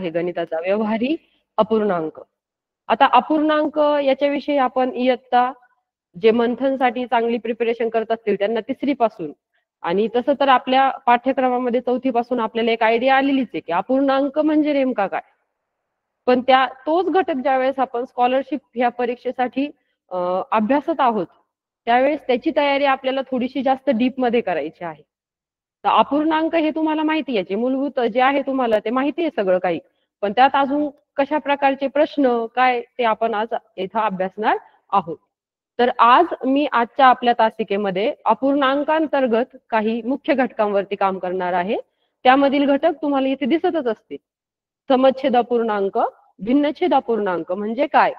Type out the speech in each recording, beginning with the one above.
आहे गणिताचा, व्यवहारी अपूर्णांक. आता अपूर्णांक याच्याविषयी आपण इयत्ता जे मंथनसाठी चांगली प्रिपरेशन करत असतील त्यांना 3री पासून, आणि तसं तर आपल्या पाठ्यक्रमामध्ये 4थी पासून आपल्याला एक आयडिया आलेलीच आहे की अपूर्णांक म्हणजे नेमका काय. पण तोच घटक ज्यावेळेस आपण स्कॉलरशिप ह्या परीक्षेसाठी अभ्यासत आहोत त्यावेळेस त्याची तयारी आपल्याला थोडीशी जास्त डीप मध्ये करायची आहे. तर अपूर्णांक हे तुम्हाला माहिती आहे, मूलभूत जे आहे तुम्हाला ते माहिती आहे सगळं काही, पण त्यात अजून कशा प्रकारचे प्रश्न काय ते आपण आज इथं अभ्यासणार आहोत. तर आज मी आजच्या आपल्या तासिकेमध्ये अपूर्णांकांतर्गत काही मुख्य घटकांवरती काम करणार आहे. त्यामधील घटक तुम्हाला इथे दिसतच असतील. समच्छेद अपूर्णांक, भिन्नछेद अपूर्णांक म्हणजे काय,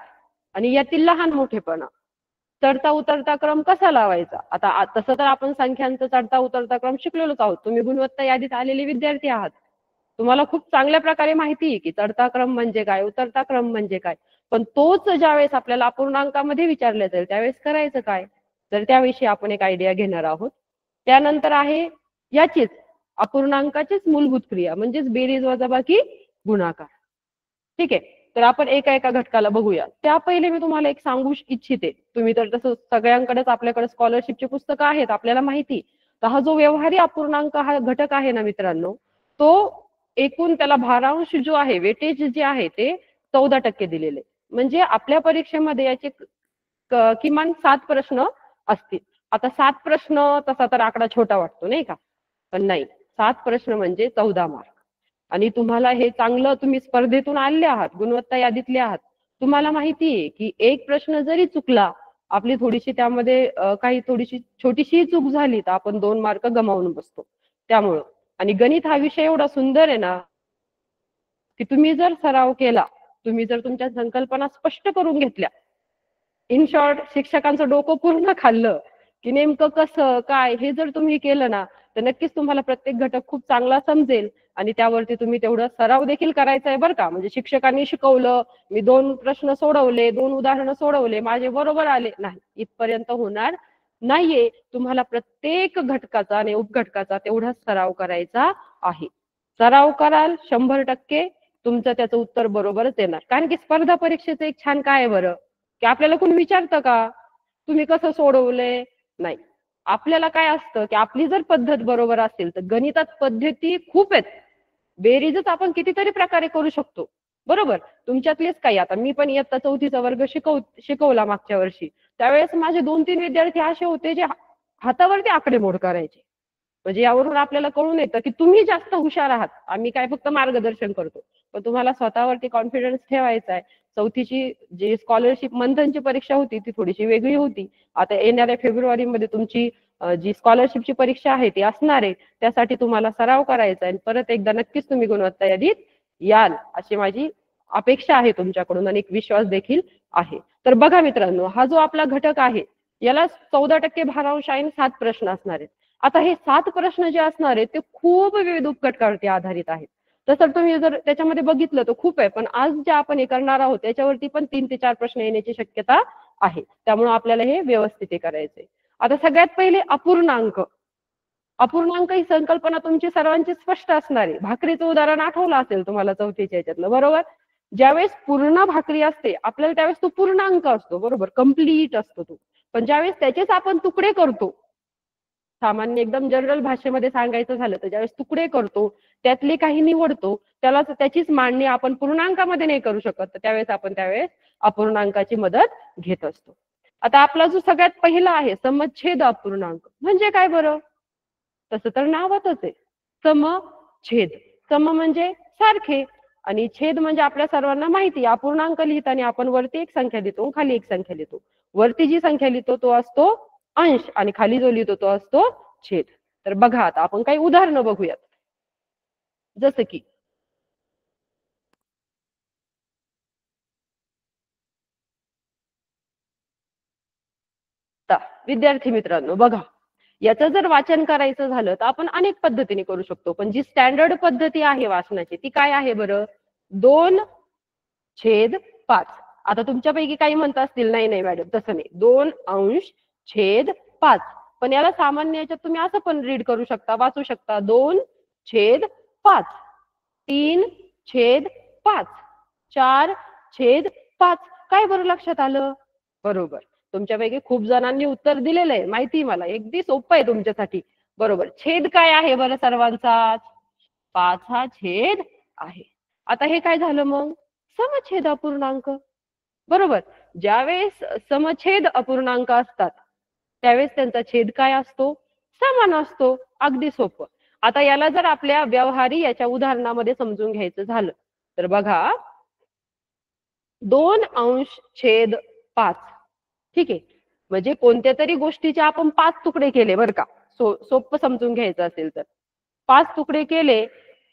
आणि यातील लहान मोठेपणा, चढता उतरता क्रम कसा लावायचा. आता तसं तर आपण संख्यांचा चढता उतरता क्रम शिकलेलोच आहोत. तुम्ही गुणवत्ता यादीत आलेले विद्यार्थी आहात. तुम्हाला खूप चांगल्या प्रकारे माहिती आहे की चढता क्रम म्हणजे काय, उतरता क्रम म्हणजे काय. पण तोच ज्यावेळेस आपल्याला अपूर्णांकामध्ये विचारले जाईल त्यावेळेस करायचं काय, तर त्याविषयी आपण एक आयडिया घेणार आहोत. त्यानंतर आहे याचीच अपूर्णांकाचीच मूलभूत क्रिया म्हणजेच बेरीज वजाबाकी गुणाकार. ठीक आहे, तर आपण एका घटकाला बघूया. त्या पहिले मी तुम्हाला एक सांगू इच्छिते, तुम्ही तर तसं सगळ्यांकडेच आपल्याकडे स्कॉलरशिपची पुस्तकं आहेत आपल्याला माहिती. तर हा जो व्यवहारी अपूर्णांक हा घटक आहे ना मित्रांनो, तो एकूण त्याला भारांश जो आहे, वेटेज जे आहे ते 14% दिलेले. म्हणजे आपल्या परीक्षेमध्ये याचे किमान 7 प्रश्न असतील. आता 7 प्रश्न तसा तर आकडा छोटा वाटतो नाही का, पण नाही, 7 प्रश्न म्हणजे 14 मार्क. आणि तुम्हाला हे चांगलं, तुम्ही स्पर्धेतून आले आहात, गुणवत्ता यादीतले आहात, तुम्हाला माहिती आहे की एक प्रश्न जरी चुकला, आपली थोडीशी त्यामध्ये काही थोडीशी छोटीशी चूक झाली तर आपण 2 मार्क गमावून बसतो. त्यामुळं, आणि गणित हा विषय एवढा सुंदर आहे ना की तुम्ही जर सराव केला, तुम्ही जर तुमच्या संकल्पना स्पष्ट करून घेतल्या, इन शॉर्ट शिक्षकांचं डोकं पूर्ण खाल्लं की नेमकं कसं काय हे जर तुम्ही केलं ना, तर नक्कीच तुम्हाला प्रत्येक घटक खूप चांगला समजेल. आणि त्यावरती तुम्ही तेवढं सराव देखील करायचा आहे बरं का. म्हणजे शिक्षकांनी शिकवलं, मी 2 प्रश्न सोडवले, 2 उदाहरणं सोडवले, माझे बरोबर आले नाही, इथपर्यंत होणार नाहीये. तुम्हाला प्रत्येक घटकाचा आणि उपघटकाचा तेवढाच सराव करायचा आहे. सराव कराल 100% तुमचं त्याचं उत्तर बरोबरच येणार. कारण की स्पर्धा परीक्षेचं एक छान काय आहे बरं, की आपल्याला कोणी विचारतं का तुम्ही कसं सोडवलंय, नाही. आपल्याला काय असतं की आपली जर पद्धत बरोबर असेल तर गणितात पद्धती खूप आहेत, बेरीजच आपण कितीतरी प्रकारे करू शकतो. बरोबर, तुमच्यातलेच काही, आता मी पण इयत्ता 4थीचा वर्ग शिकवला मागच्या वर्षी, त्यावेळेस माझे 2-3 विद्यार्थी असे होते जे हातावरती आकडेमोड करायचे. म्हणजे यावरून आपल्याला कळून येतं की तुम्ही जास्त हुशार आहात, आम्ही काय फक्त मार्गदर्शन करतो. पण तुम्हाला स्वतःवरती कॉन्फिडन्स ठेवायचा आहे. 4थीची जी स्कॉलरशिप मंथनची परीक्षा होती ती थोडीशी वेगळी होती. आता येणाऱ्या फेब्रुवारीमध्ये तुमची जी स्कॉलरशिपची परीक्षा आहे ती असणार आहे. त्यासाठी तुम्हाला सराव करायचा आहे. परत एकदा नक्कीच तुम्ही गुणवत्ता यादीत याल अशी माझी अपेक्षा आहे तुमच्याकडून, आणि एक विश्वास देखील आहे. तर बघा मित्रांनो, हा जो आपला घटक आहे याला 14% भारांश आहे, 7 प्रश्न असणार आहेत. आता हे 7 प्रश्न जे असणार आहेत ते खूप विविध उपघटकावरती आधारित आहेत. तसं तुम्ही जर त्याच्यामध्ये बघितलं तर खूप आहे, पण आज जे आपण हे करणार आहोत त्याच्यावरती पण 3 ते 4 प्रश्न येण्याची शक्यता आहे. त्यामुळे आपल्याला हे व्यवस्थित करायचंय. आता सगळ्यात पहिले अपूर्णांक. अपूर्णांक ही संकल्पना तुमची सर्वांची स्पष्ट असणार आहे. भाकरीचं उदाहरण आठवलं असेल तुम्हाला 4थीच्या याच्यातलं, बरोबर. ज्यावेळेस पूर्ण भाकरी असते आपल्याला त्यावेळेस तो पूर्णांक असतो, बरोबर, कंप्लीट असतो तो. पण ज्यावेळेस त्याचेच आपण तुकडे करतो, सामान्य एकदम जनरल भाषेमध्ये सांगायचं झालं तर ज्यावेळेस तुकडे करतो, त्यातले काही निवडतो, त्याचीच मांडणी आपण पूर्णांकामध्ये नाही करू शकत, तर त्यावेळेस अपूर्णांकाची मदत घेत असतो. आता आपला जो सगळ्यात पहिला आहे समच्छेद अपूर्णांक म्हणजे काय बरं, तसं तर नावातच आहे समछेद. सम म्हणजे सारखे, आणि छेद म्हणजे आपल्या सर्वांना माहिती आहे अपूर्णांक लिहिताना आपण वरती एक संख्या लिहितो, खाली एक संख्या लिहितो. वरती जी संख्या लिहितो तो असतो अंश आणि खाली जो लिहितो तो असतो छेद. तर बघा आता आपण काही उदाहरणं बघूयात. जसं की विद्यार्थी मित्रांनो बघा, याचं जर वाचन करायचं झालं तर आपण अनेक पद्धतीने करू शकतो, पण जी स्टँडर्ड पद्धती आहे वाचनाची ती काय आहे बरं, 2/5. आता तुमच्यापैकी काही म्हणत असतील नाही नाही मॅडम तसं नाही, 2/5. पण याला सामान्य याच्यात तुम्ही असं पण रीड करू शकता, वाचू शकता, 2/5, 3/5, 5. 4/5. काय बरं लक्षात आलं? बरोबर. तुमच्यापैकी खूप जणांनी उत्तर दिलेलं आहे, माहिती मला. अगदी सोपं आहे तुमच्यासाठी. बरोबर. छेद काय आहे बरं सर्वांचा? 5 हा छेद आहे. आता हे काय झालं मग? समछेद अपूर्णांक. बरोबर. ज्यावेळेस समछेद अपूर्णांक असतात त्यावेळेस त्यांचा छेद काय असतो? समान असतो. अगदी सोपं. आता याला जर आपल्या व्यवहारी याच्या उदाहरणामध्ये समजून घ्यायचं झालं तर बघा, 2/5. ठीक आहे. म्हणजे कोणत्या तरी गोष्टीचे आपण 5 तुकडे केले बरं का. सोपं समजून घ्यायचं असेल तर 5 तुकडे केले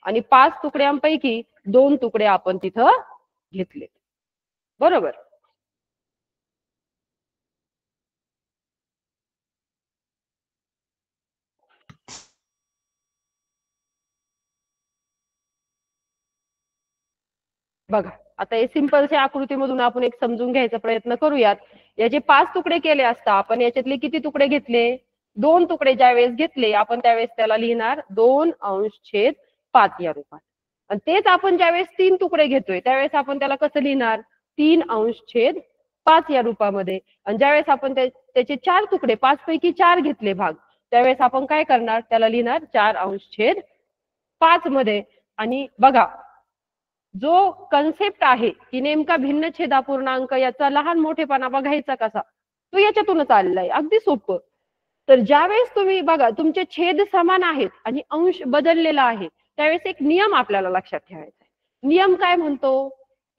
आणि 5 तुकड्यांपैकी 2 तुकडे आपण तिथं घेतले. बरोबर. बघा, आता हे सिंपलच्या आकृतीमधून आपण एक समजून घ्यायचा प्रयत्न करूयात. याचे 5 तुकडे केले असता आपण याच्यातले किती तुकडे घेतले? 2 तुकडे ज्यावेळेस घेतले आपण त्यावेळेस त्याला लिहिणार 2/5 या रूपात. आणि तेच आपण ज्यावेळेस 3 तुकडे घेतोय त्यावेळेस आपण त्याला कसं लिहिणार? 3/5 या रूपामध्ये. आणि ज्यावेळेस आपण त्याचे 4 तुकडे 5 पैकी 4 घेतले भाग त्यावेळेस आपण काय करणार? त्याला लिहिणार 4/5 मध्ये. आणि बघा, जो कन्सेप्ट आहे की नेमका भिन्नछेद अपूर्णांक याचा लहान मोठेपणा बघायचा कसा, तो याच्यातूनच आलेला आहे. अगदी सोपं. तर ज्यावेळेस तुम्ही बघा तुमचे छेद समान आहेत आणि अंश बदललेला आहे त्यावेळेस एक नियम आपल्याला लक्षात ठेवायचा आहे. नियम काय म्हणतो?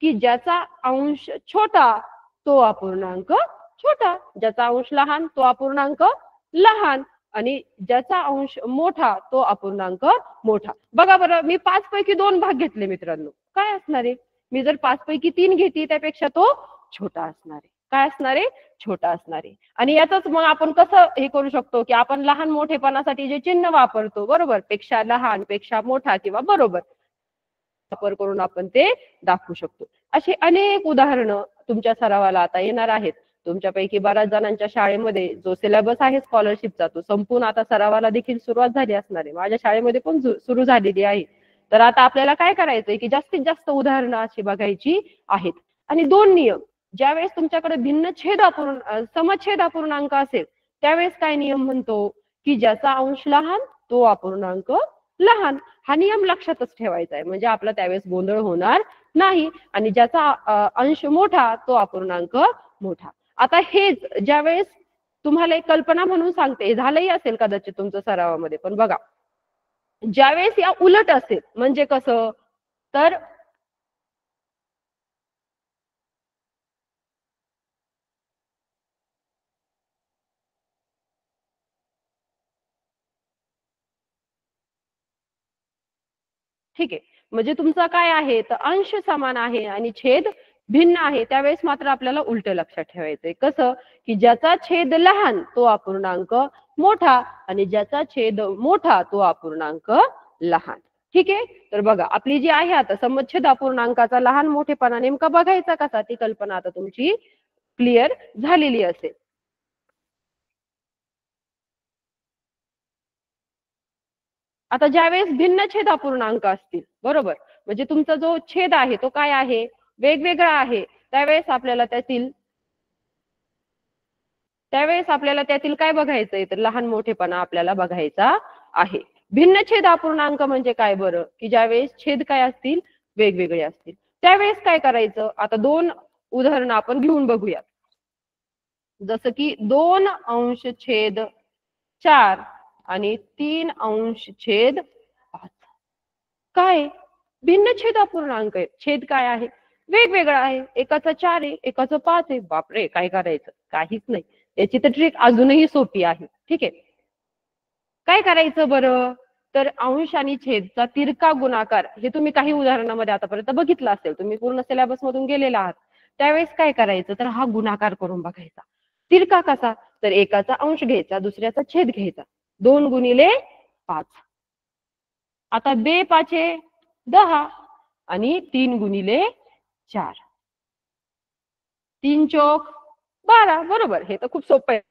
की ज्याचा अंश छोटा तो अपूर्णांक छोटा, ज्याचा अंश लहान तो अपूर्णांक लहान, आणि ज्याचा अंश मोठा तो अपूर्णांक मोठा. बघा बरं, मी 5 पैकी 2 भाग घेतले मित्रांनो. काय असणार आहे? मी जर 5 पैकी 3 घेतली त्यापेक्षा तो छोटा असणार आहे. काय असणार आहे? छोटा असणार आहे. आणि यातच मग आपण कसं हे करू शकतो की आपण लहान मोठेपणासाठी जे चिन्ह वापरतो, बरोबर, पेक्षा लहान, पेक्षा मोठा किंवा बरोबर, वापर करून आपण ते दाखवू शकतो. अशी अनेक उदाहरणं तुमच्या सरावाला आता येणार आहेत. तुमच्यापैकी बऱ्याच जणांच्या शाळेमध्ये जो सिलेबस आहे स्कॉलरशिपचा तो संपून आता सरावाला देखील सुरुवात झाली असणार आहे. माझ्या शाळेमध्ये पण सुरू झालेली आहे. तर आता आपल्याला काय करायचंय की जास्तीत जास्त उदाहरणं अशी बघायची आहेत. आणि 2 नियम, ज्यावेळेस तुमच्याकडे समछेद अपूर्णांक असेल त्यावेळेस काय नियम म्हणतो? की ज्याचा अंश लहान तो अपूर्णांक लहान. हा नियम लक्षातच ठेवायचा आहे म्हणजे आपला त्यावेळेस गोंधळ होणार नाही. आणि ज्याचा अंश मोठा तो अपूर्णांक मोठा. आता हेच ज्यावेळेस तुम्हाला एक कल्पना म्हणून सांगते, झालंही असेल कदाचित तुमच्या सरावामध्ये, पण बघा, ज्यावेळेस या उलट असेल म्हणजे कसं? तर ठीक आहे, म्हणजे तुमचा काय आहे? तर अंश समान आहे आणि छेद भिन्न आहे. त्यावेळेस मात्र आपल्याला उलट लक्षात ठेवायचंय. कसं? की ज्याचा छेद लहान तो अपूर्णांक मोठा आणि ज्याचा छेद मोठा तो अपूर्णांक लहान. ठीक आहे. तर बघा, आपली जी आहे आता समछेद अपूर्णांकाचा लहान मोठेपणा नेमका बघायचा कसा, ती कल्पना आता तुमची क्लिअर झालेली असेल. आता ज्यावेळेस भिन्न छेद अपूर्णांक असतील, बरोबर, म्हणजे तुमचा जो छेद आहे तो काय आहे? वेगवेगळा आहे. त्यावेळेस आपल्याला त्यातील काय बघायचंय? तर लहान मोठेपणा आपल्याला बघायचा आहे. भिन्न छेद अपूर्णांक म्हणजे काय बरं? की ज्यावेळेस छेद काय असतील? वेगवेगळे असतील. त्यावेळेस काय करायचं? आता 2 उदाहरणं आपण घेऊन बघूया. जसं की 2/4 आणि 3/5. काय? भिन्न छेद अपूर्णांक आहे. छेद काय आहे? वेगवेगळा आहे. एकाचा 4 आहे, एकाचा 5 आहे. बापरे, काय करायचं? काहीच नाही. याची तर ट्रिक अजूनही सोपी आहे. ठीक आहे. काय करायचं बरं? तर अंश आणि छेदचा तिरका गुणाकार हे तुम्ही काही उदाहरणामध्ये आतापर्यंत बघितलं असेल. तुम्ही पूर्ण सिलेबस मधून गेलेला आहात. त्यावेळेस काय करायचं? तर हा गुणाकार करून बघायचा. तिरका कसा? तर एकाचा अंश घ्यायचा, दुसऱ्याचा छेद घ्यायचा. 2 गुणिले 5. आता 2 पाचे 10 आणि 3 गुणिले 4. 3 चोक 12. बरोबर. हे तर खूप सोपं आहे.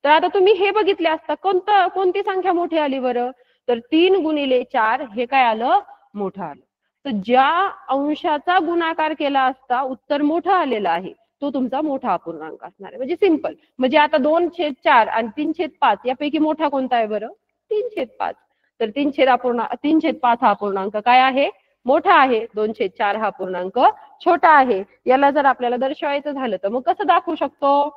तर आता तुम्ही हे बघितले असता कोणती संख्या मोठी आली बरं? तर 3 गुणिले 4 हे काय आलं? मोठं आलं. तर ज्या अंशाचा गुणाकार केला असता उत्तर मोठं आलेलं आहे तो तुमचा मोठा अपूर्णांक असणार आहे. म्हणजे सिंपल. म्हणजे आता 2/4 आणि 3/5 यापैकी मोठा कोणता आहे बरं? 3/5. तर 3/5 हा अपूर्णांक काय आहे? मोठा आहे. 2/4 हा अपूर्णांक छोटा आहे. याला जर आपल्याला दर्शवायचं झालं तर मग कसं दाखवू शकतो?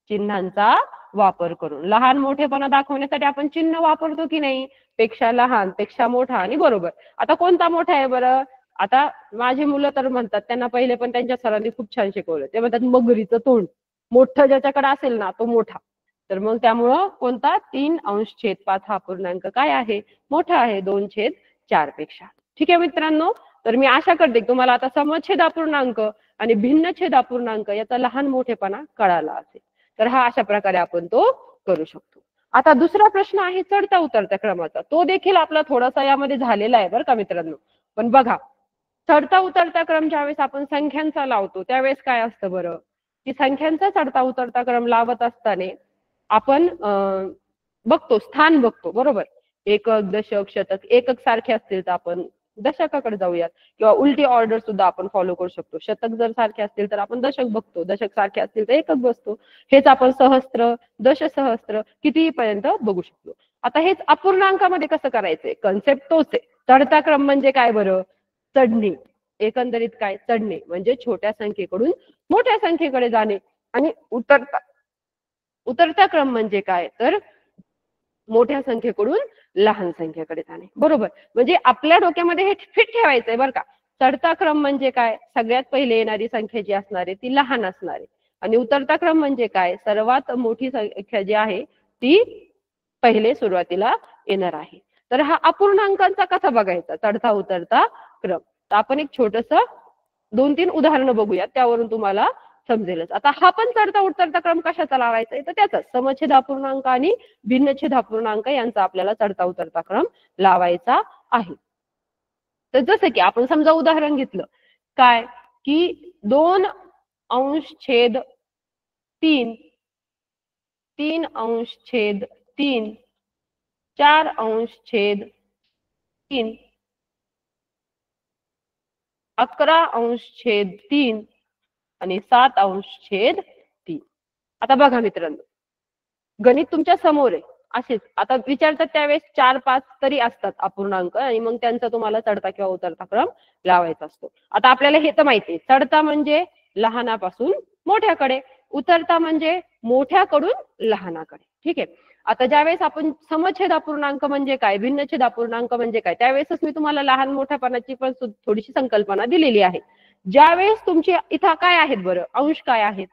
चिन्हांचा वापर करून. लहान मोठेपणा दाखवण्यासाठी आपण चिन्ह वापरतो की नाही? पेक्षा लहान, पेक्षा मोठा आणि बरोबर. आता कोणता मोठा आहे बरं? आता माझी मुलं तर म्हणतात, त्यांना पहिले पण त्यांच्या सरांनी खूप छान शिकवलं. ते म्हणतात मगरीचं तोंड. मोठं ज्याच्याकडे असेल ना तो मोठा. तर मग त्यामुळं कोणता 3/5 हा अपूर्णांक काय आहे? मोठा आहे 2/4 पेक्षा. ठीक आहे मित्रांनो. तर मी आशा करते की तुम्हाला आता समछेद अपूर्णांक आणि भिन्नछेद अपूर्णांक याचा लहान मोठेपणा कळाला असेल. तर हा अशा प्रकारे आपण तो करू शकतो. आता दुसरा प्रश्न आहे चढत्या उतरत्या क्रमाचा. तो देखील आपला थोडासा यामध्ये झालेला आहे बरं का मित्रांनो. पण बघा, चढता उतरता क्रम ज्यावेळेस आपण संख्यांचा लावतो त्यावेळेस काय असतं बरं? की संख्यांचा चढता उतरता क्रम लावत असताना आपण बघतो, स्थान बघतो बरोबर. एकक, दशक, शतक एकक सारखे असतील तर आपण दशकाकडे जाऊयात किंवा उलटी ऑर्डर सुद्धा आपण फॉलो करू शकतो. शतक जर सारखे असतील तर आपण दशक बघतो, दशक सारखे असतील तर एकक बसतो. हेच आपण सहस्त्र, दशसहस्त्र कितीही पर्यंत बघू शकतो. आता हेच अपूर्णांकामध्ये कसं करायचंय? कन्सेप्ट तोच आहे. चढता क्रम म्हणजे काय बरं? चढणे. एकंदरीत काय? चढणे म्हणजे छोट्या संख्येकडून मोठ्या संख्येकडे जाणे. आणि उतरता क्रम म्हणजे काय? तर मोठ्या संख्येकडून लहान संख्येकडे जाणे. बरोबर. म्हणजे आपल्या डोक्यामध्ये हे फिट ठेवायचंय बरं का. चढता क्रम म्हणजे काय? सगळ्यात पहिले येणारी संख्या जी असणार आहे ती लहान असणार आहे. आणि उतरता क्रम म्हणजे काय? सर्वात मोठी संख्या जी आहे ती पहिले सुरुवातीला येणार आहे. तर हा अपूर्णांकांचा कसा बघायचा? चढता उतरता क्रम. तर आपण एक छोटंसं 2-3 उदाहरणं बघूया. त्यावरून तुम्हाला समजेलच. आता हा पण चढता उतरता क्रम कशाचा लावायचा आहे? तर त्याचाच समछेद अपूर्णांक आणि भिन्नछेद अपूर्णांक यांचा आपल्याला चढता उतरता क्रम लावायचा आहे. तर जसं की आपण समजा उदाहरण घेतलं काय की 2/3, 3/3, 4/3, 11/3 आणि 7/3. आता बघा मित्रांनो, गणित तुमच्या समोर आहे. असेच आता विचारतात त्यावेळेस 4-5 तरी असतात अपूर्णांक आणि मग त्यांचा तुम्हाला चढता किंवा उतरता क्रम लावायचा असतो. आता आपल्याला हे तर माहिती आहे, चढता म्हणजे लहानापासून मोठ्याकडे, उतरता म्हणजे मोठ्याकडून लहानाकडे. ठीक आहे. आता ज्यावेळेस आपण समछेद अपूर्णांक म्हणजे काय, भिन्नछेद अपूर्णांक म्हणजे काय, त्यावेळेसच मी तुम्हाला लहान मोठ्यापणाची पण थोडीशी संकल्पना दिलेली आहे. ज्यावेळेस तुमचे इथं काय आहेत बरं? अंश काय आहेत?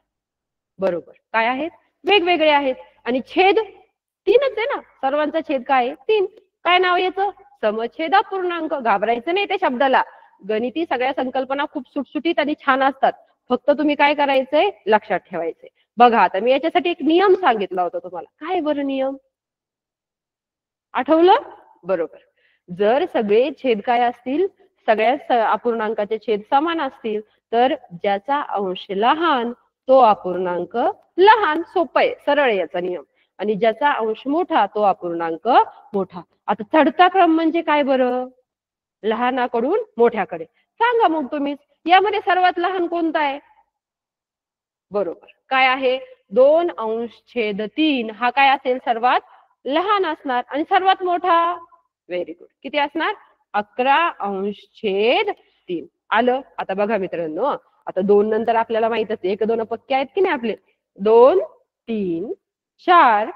बरोबर. काय आहेत? वेगवेगळे आहेत. आणि छेद 3च आहे ना. सर्वांचा छेद काय आहे? 3. काय नाव याचं? समछेद अपूर्णांक. घाबरायचं नाही त्या शब्दाला. गणिती सगळ्या संकल्पना खूप सुटसुटीत आणि छान असतात. फक्त तुम्ही काय करायचंय? लक्षात ठेवायचंय. बघा आता मी याच्यासाठी एक नियम सांगितला होता तुम्हाला. काय बरं नियम? आठवलं? बरोबर. जर सगळे छेद काय असतील? सगळ्या अपूर्णांकाचे छेद समान असतील तर ज्याचा अंश लहान तो अपूर्णांक लहान. सोपं आहे, सरळ आहे याचा नियम. आणि ज्याचा अंश मोठा तो अपूर्णांक मोठा. आता चढता क्रम म्हणजे काय बरं? लहानाकडून मोठ्याकडे. सांगा मग तुम्ही, यामध्ये सर्वात लहान कोणता आहे? बरोबर. काय आहे? 2/3 हा काय असेल? सर्वात लहान असणार. आणि सर्वात मोठा? Very good. किती असणार? 11/3. आलं. आता बघा मित्रांनो, आता 2 नंतर आपल्याला माहितच आहे 1-2 पक्के आहेत की नाही आपले. 2, 3, 4,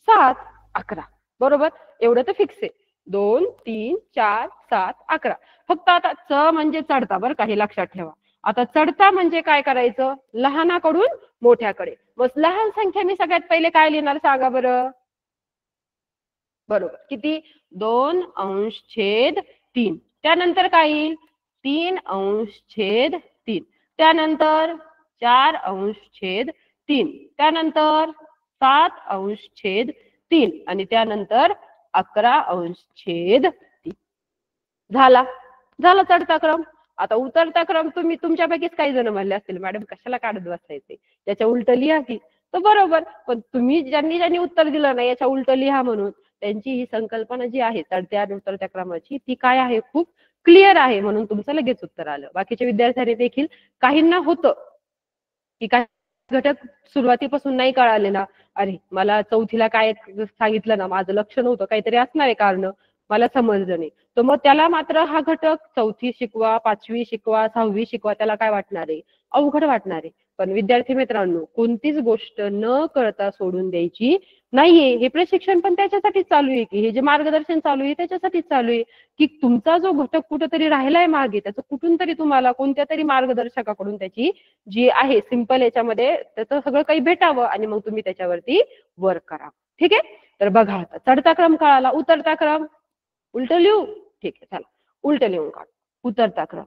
7, 11. बरोबर. एवढं तर फिक्स आहे. 2, 3, 4, 7, 11. फक्त आता च म्हणजे चढता बरं का, हे लक्षात ठेवा. आता चढता म्हणजे काय करायचं? लहानाकडून मोठ्याकडे. मग लहान संख्या मी सगळ्यात पहिले काय लिहिणार सांगा बरं? बरोबर. किती? 2/3. त्यानंतर काय येईल? 3/3. त्यानंतर 4/3. त्यानंतर 7/3 आणि त्यानंतर 11/3. झाला. झाला चढता क्रम. आता उतरता क्रम तुम्ही तुमच्यापैकीच काही जण म्हणले असतील, मॅडम कशाला काढत बसायचे, त्याच्या उलट लिहा की. तर बरोबर. पण तुम्ही ज्यांनी उत्तर दिलं नाही याच्या उलट लिहा म्हणून, त्यांची ही संकल्पना जी आहे चढत्या आणि उतरत्या क्रमाची ती काय आहे, खूप क्लिअर आहे, म्हणून तुमचं लगेच उत्तर आलं. बाकीच्या विद्यार्थ्यांनी देखील काहींना होतं की काय घटक सुरुवातीपासून नाही कळाले ना, अरे मला चौथीला काय सांगितलं ना, माझं लक्ष नव्हतं, काहीतरी असणार आहे कारण, मला समजलं नाही. तर मग त्याला मात्र हा घटक चौथी शिकवा, 5वी शिकवा, 6वी शिकवा, त्याला काय वाटणार आहे, अवघड वाटणार आहे. पण विद्यार्थी मित्रांनो, कोणतीच गोष्ट न कळता सोडून द्यायची नाहीये. हे प्रशिक्षण पण त्याच्यासाठीच चालू आहे, की हे जे मार्गदर्शन चालू आहे त्याच्यासाठीच चालू आहे, की तुमचा जो घटक कुठेतरी राहिलाय मागे, त्याचं कुठून तरी तुम्हाला कोणत्या तरी मार्गदर्शकाकडून त्याची जी आहे सिंपल याच्यामध्ये त्याचं सगळं काही भेटावं आणि मग तुम्ही त्याच्यावरती वर्क करा. ठीक आहे. तर बघा आता चढता क्रम कळाला, उतरता क्रम उलट लिहू. ठीक आहे, चला उलट लिहून काढ. उतरता क्रम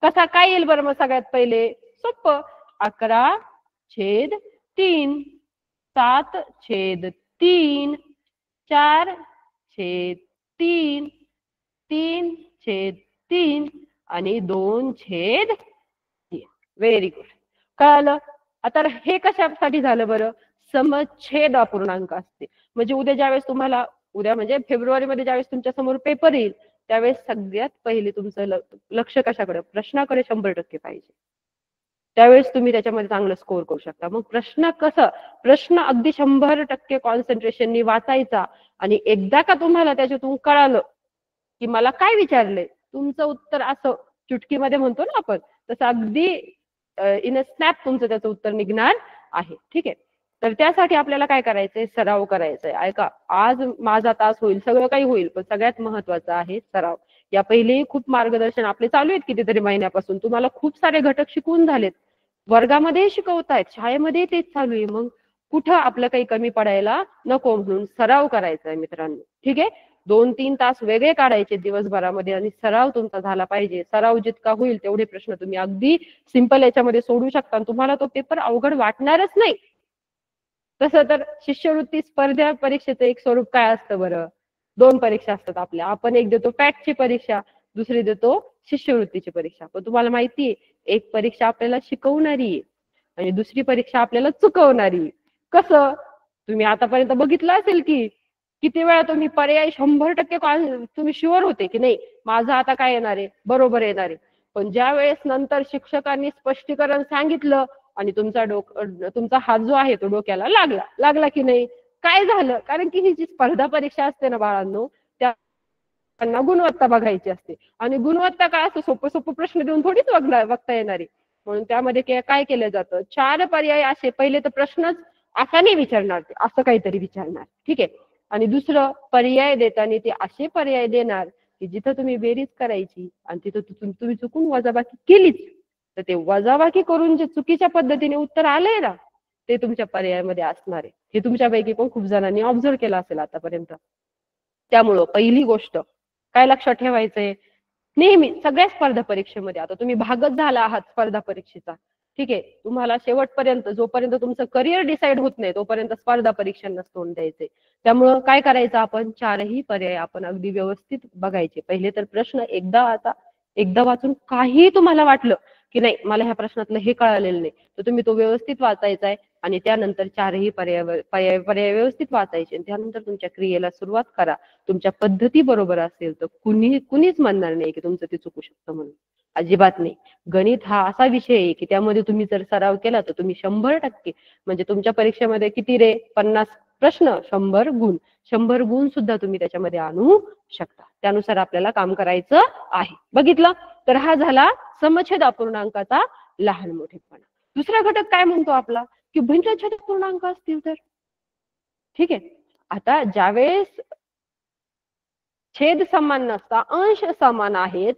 कसा काय येईल बरं मग? सगळ्यात पहिले सोपं, 11/3, 7/3, 4/3, 3/3 आणि 2/3. व्हेरी गुड, कळालं. आता हे कशासाठी झालं बरं? समच्छेद अपूर्णांक असते. म्हणजे उद्या ज्यावेळेस तुम्हाला, उद्या म्हणजे फेब्रुवारीमध्ये ज्यावेळेस तुमच्या समोर पेपर येईल त्यावेळेस सगळ्यात पहिले तुमचं लक्ष कशाकडे? प्रश्नाकडे 100% पाहिजे. त्यावेळेस तुम्ही त्याच्यामध्ये चांगलं स्कोर करू शकता. मग प्रश्न कसं? प्रश्न अगदी 100% कॉन्सन्ट्रेशननी वाचायचा आणि एकदा का तुम्हाला त्याच्यातून कळालं की मला काय विचारलंय, तुमचं उत्तर असं चुटकीमध्ये म्हणतो ना आपण, तसं अगदी इन अ स्नॅप तुमचं त्याचं उत्तर निघणार आहे. ठीक आहे. तर त्यासाठी आपल्याला काय करायचंय? सराव करायचाय. ऐका, आज माझा तास होईल, सगळं काही होईल, पण सगळ्यात महत्वाचं आहे सराव. या पहिलेही खूप मार्गदर्शन आपले चालू आहेत कितीतरी महिन्यापासून, तुम्हाला खूप सारे घटक शिकवून झालेत, वर्गामध्ये शिकवतायत, शाळेमध्ये तेच चालू आहे. मग कुठं आपलं काही कमी पडायला नको, म्हणून सराव करायचा आहे मित्रांनो. ठीक आहे. 2-3 तास वेगळे काढायचे दिवसभरामध्ये आणि सराव तुमचा झाला पाहिजे. सराव जितका होईल तेवढे प्रश्न तुम्ही अगदी सिंपल याच्यामध्ये सोडू शकता, तुम्हाला तो पेपर अवघड वाटणारच नाही. तसं तर शिष्यवृत्ती स्पर्धा परीक्षेचं एक स्वरूप काय असतं बरं? 2 परीक्षा असतात आपल्या. आपण एक देतो पॅटची परीक्षा, दुसरी देतो शिष्यवृत्तीची परीक्षा. पण तुम्हाला माहितीये, एक परीक्षा आपल्याला शिकवणारी आहे आणि दुसरी परीक्षा आपल्याला चुकवणारी आहे. कसं? तुम्ही आतापर्यंत बघितलं असेल की किती वेळा तुम्ही पर्याय 100% तुम्ही शुअर होते की नाही माझं आता काय येणार आहे, बरोबर येणार आहे. पण ज्या वेळेस नंतर शिक्षकांनी स्पष्टीकरण सांगितलं आणि तुमचा हात जो आहे तो डोक्याला लागला, लागला की नाही? काय झालं? कारण की ही जी स्पर्धा परीक्षा असते ना बाळांनो, त्यांना गुणवत्ता बघायची असते आणि गुणवत्ता काय असं सोपं सोपं प्रश्न देऊन थोडीच बघता येणार आहे. म्हणून त्यामध्ये काय केलं जातं? 4 पर्याय असे, पहिले तर प्रश्नच असा नाही विचारणार, ते असं काहीतरी विचारणार. ठीक आहे. आणि दुसरं पर्याय देताना ते असे पर्याय देणार की जिथं तुम्ही बेरीज करायची आणि तिथं तुम्ही चुकून वजाबाकी केलीच तर ते वजाबाकी करून जे चुकीच्या पद्धतीने उत्तर आलंय ना ते तुमच्या पर्यायामध्ये असणार आहे. हे तुमच्यापैकी पण खूप जणांनी ऑब्झर्व केलं असेल आतापर्यंत. त्यामुळं पहिली गोष्ट काय लक्षात ठेवायचंय, नेहमी सगळ्या स्पर्धा परीक्षेमध्ये, आता तुम्ही भागच झाला आहात स्पर्धा परीक्षेचा, ठीक आहे, तुम्हाला शेवटपर्यंत जोपर्यंत तुमचं करिअर डिसाईड होत नाही तोपर्यंत स्पर्धा परीक्षांना तोंड द्यायचे. त्यामुळं काय करायचं आपण? 4ही पर्याय आपण अगदी व्यवस्थित बघायचे. पहिले तर प्रश्न एकदा वाचून काही तुम्हाला वाटलं की नाही मला ह्या प्रश्नातलं हे कळालेलं नाही तर तुम्ही तो व्यवस्थित वाचायचा आहे आणि त्यानंतर 4ही पर्याय व्यवस्थित वाचायचे आणि त्यानंतर तुमच्या क्रियेला सुरुवात करा. तुमच्या पद्धती बरोबर असेल तर कुणीच म्हणणार नाही की तुमचं ते चुकू शकतं म्हणून. अजिबात नाही. गणित हा असा विषय आहे की त्यामध्ये तुम्ही जर सराव केला तर तुम्ही 100% म्हणजे तुमच्या परीक्षेमध्ये किती रे? 50 प्रश्न, 100 गुण. 100 गुण सुद्धा तुम्ही त्याच्यामध्ये आणू शकता. त्यानुसार आपल्याला काम करायचं आहे. बघितलं? तर हा झाला समच्छेद अपूर्णांकाचा लहान मोठेपणा. दुसरा घटक काय म्हणतो आपला की भिन्नछेद पूर्णांक असतील तर, ठीक आहे. आता ज्यावेळेस छेद समान नसता, अंश समान आहेत,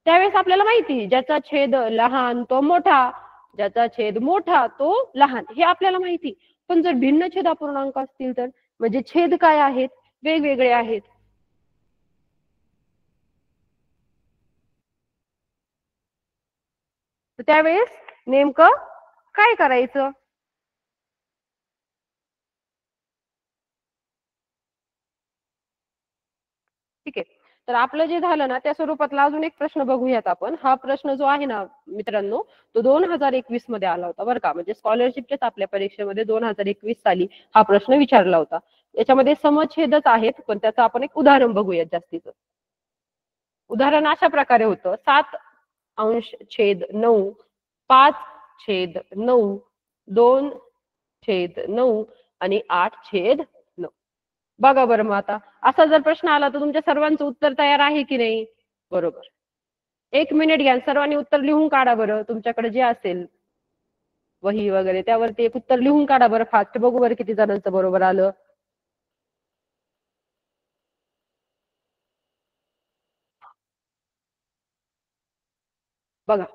त्यावेळेस आपल्याला माहिती ज्याचा छेद लहान तो मोठा, ज्याचा छेद मोठा तो लहान, हे आपल्याला माहिती. पण जर भिन्न छेद अपूर्णांक असतील तर, म्हणजे छेद काय आहेत? वेगवेगळे आहेत. तर त्यावेळेस नेमकं काय करायचं? ठीक आहे. तर आपलं जे झालं ना त्या स्वरूपातला अजून एक प्रश्न बघूयात आपण. हा प्रश्न जो आहे ना मित्रांनो तो 2021 मध्ये आला होता बरं का. म्हणजे स्कॉलरशिपच्याच आपल्या परीक्षेमध्ये 2021 साली हा प्रश्न विचारला होता. याच्यामध्ये समछेदच आहेत पण त्याचं आपण एक उदाहरण बघूयात जास्तीचं. उदाहरण अशा प्रकारे होतं 7/9 5/9 2/9 आणि 8/9. बघा बरं मग आता असा जर प्रश्न आला तर तुमच्या सर्वांचं उत्तर तयार आहे की नाही? बरोबर. 1 मिनिट घ्या सर्वांनी उत्तर लिहून काढा बरं तुमच्याकडे जे असेल वही वगैरे त्यावरती एक उत्तर लिहून काढा बरं फास्ट. बघू बरं किती जणांचं बरोबर आलं. बघा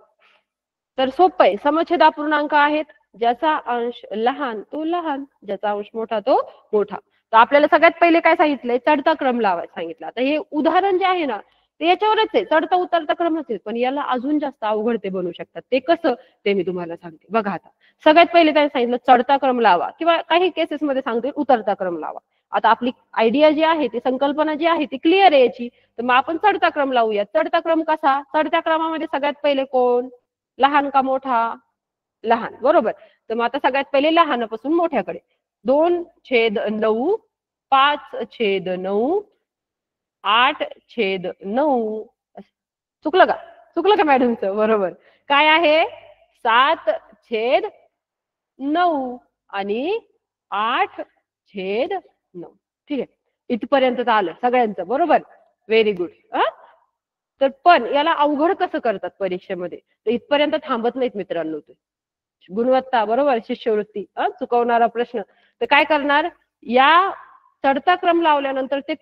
तर सोपं आहे. समछेद अपूर्णांक आहेत ज्याचा अंश लहान तो लहान ज्याचा अंश मोठा तो मोठा. तर आपल्याला सगळ्यात पहिले काय सांगितलंय चढता क्रम लावायला सांगितलं. आता हे उदाहरण जे आहे ना ते याच्यावरच आहे चढता उतरता क्रम असेल पण याला अजून जास्त अवघड ते बनवू शकतात. ते कसं ते मी तुम्हाला सांगते. बघा आता सगळ्यात पहिले काय सांगितलं चढता क्रम लावा किंवा काही केसेसमध्ये सांगते उतरता क्रम लावा. आता आपली आयडिया जी आहे ती संकल्पना जी आहे ती क्लिअर आहे याची. तर मग आपण चढता क्रम लावूया. चढता क्रम कसा? चढत्या क्रमामध्ये सगळ्यात पहिले कोण? लहान का मोठा? लहान बरोबर. तर मग आता सगळ्यात पहिले लहानापासून मोठ्याकडे 2/9 5/9 8/9. चुकलं का? चुकलं का मॅडमचं? बरोबर. काय आहे 7/9 आणि 8/9. ठीक आहे. इथपर्यंत आलं सगळ्यांचं बरोबर. Very good. तर पण याला अवघड कसं करतात परीक्षेमध्ये? तर इथपर्यंत थांबत नाहीत मित्रांनो. ते गुणवत्ता बरोबर शिष्यवृत्ती चुकवणारा प्रश्न. तर काय करणार या चढता क्रम लावल्यानंतर ते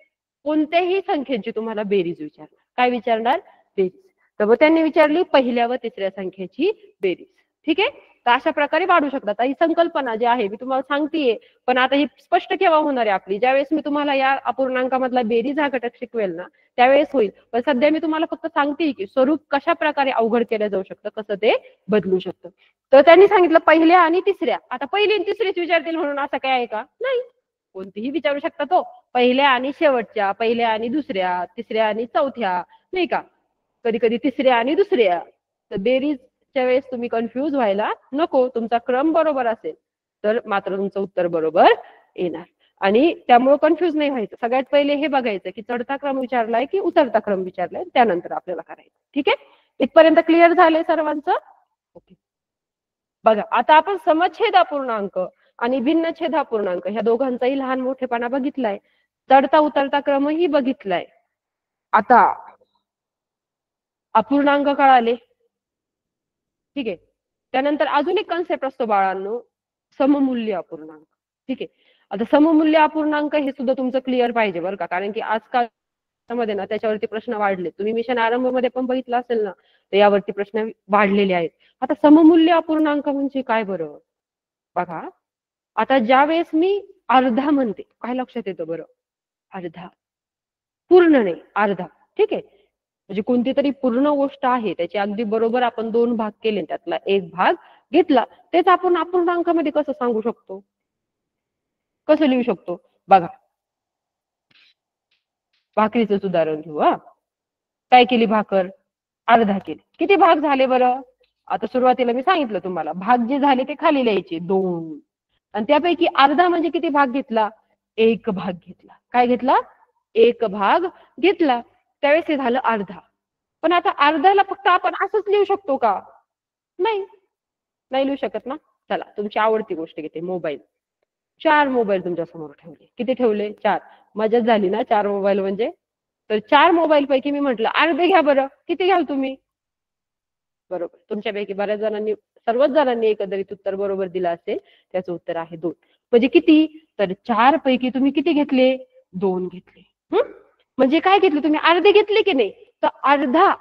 कोणत्याही संख्येची तुम्हाला बेरीज विचारणार. काय विचारणार? बेरीज. तर मग त्यांनी विचारली पहिल्या व तिसऱ्या संख्येची बेरीज. ठीक आहे. तर अशा प्रकारे वाढू शकतात. ही संकल्पना जी आहे मी तुम्हाला सांगतेय पण आता ही स्पष्ट केव्हा होणार आहे आपली ज्यावेळेस मी तुम्हाला या अपूर्णांकामधला बेरीज हा घटक शिकवेल ना त्यावेळेस होईल. पण सध्या मी तुम्हाला फक्त सांगते की स्वरूप कशा प्रकारे अवघड केलं जाऊ शकतं कसं ते बदलू शकतं. तर त्यांनी सांगितलं पहिल्या आणि तिसऱ्या. आता पहिली आणि तिसरीच विचारतील म्हणून असं काय आहे का? नाही. कोणतीही विचारू शकता तो. पहिल्या आणि शेवटच्या पहिल्या आणि दुसऱ्या तिसऱ्या आणि चौथ्या नाही का? कधी कधी तिसऱ्या आणि दुसऱ्या. तर बेरीजच्या वेळेस तुम्ही कन्फ्युज व्हायला नको. तुमचा क्रम बरोबर असेल तर मात्र तुमचं उत्तर बरोबर येणार. आणि त्यामुळे कन्फ्युज नाही व्हायचं. सगळ्यात पहिले हे बघायचं की चढता क्रम विचारलाय की उतरता क्रम विचारलाय त्यानंतर आपल्याला करायचं. ठीक आहे. इथपर्यंत क्लिअर झालंय सर्वांचं? ओके. बघा आता आपण समछेद अपूर्णांक आणि भिन्नछेद अपूर्णांक ह्या दोघांचाही लहान मोठेपणा बघितलाय. चढता उतरता क्रमही बघितलाय. आता अपूर्णांक कळाले. ठीक आहे. त्यानंतर अजून एक कन्सेप्ट असतो बाळांनो सममूल्य अपूर्णांक. ठीक आहे. आता सममूल्य अपूर्णांक हे सुद्धा तुमचं क्लिअर पाहिजे बरं का. कारण की आजकाल मध्ये ना त्याच्यावरती प्रश्न वाढले. तुम्ही मिशन आरंभ मध्ये पण बघितलं असेल ना तर यावरती प्रश्न वाढलेले आहेत. आता सममूल्य अपूर्णांक म्हणजे काय बरं? बघा आता ज्या वेळेस मी अर्धा म्हणते काय लक्षात येतं बरं? अर्धा. पूर्ण नाही अर्धा. ठीक आहे. म्हणजे कोणती तरी पूर्ण गोष्ट आहे त्याची अगदी बरोबर आपण 2 भाग केले त्यातला एक भाग घेतला तेच आपण अपूर्णांकामध्ये कसं सांगू शकतो? कसं लिहू शकतो? बघा भाकरीचं उदाहरण घेऊ. काय केली भाकर? अर्धा केली. किती भाग झाले बरं? आता सुरुवातीला मी सांगितलं तुम्हाला भाग जे झाले ते खाली लिहायचे 2 आणि त्यापैकी अर्धा म्हणजे किती भाग घेतला? एक भाग घेतला. काय घेतला? एक भाग घेतला. त्यावेळेस हे झालं अर्धा. पण आता अर्ध्याला फक्त आपण असंच लिहू शकतो का? नाही. नाही लिहू शकत ना. चला तुमची आवडती गोष्ट घेते मोबाईल. 4 मोबाईल तुमच्या समोर ठेवले. किती ठेवले? 4. मजाच झाली ना 4 मोबाईल म्हणजे. तर 4 मोबाईल पैकी मी म्हटलं अर्धे घ्या बरं. किती घ्याल तुम्ही? बरोबर. तुमच्यापैकी बऱ्याच जणांनी सर्वच जणांनी एकंदरीत उत्तर बरोबर दिलं असेल. त्याचं उत्तर आहे 2. म्हणजे किती? तर 4 पैकी तुम्ही किती घेतले? 2 घेतले. म्हणजे काय घेतले तुम्ही? अर्धे घेतले की नाही? तर अर्धा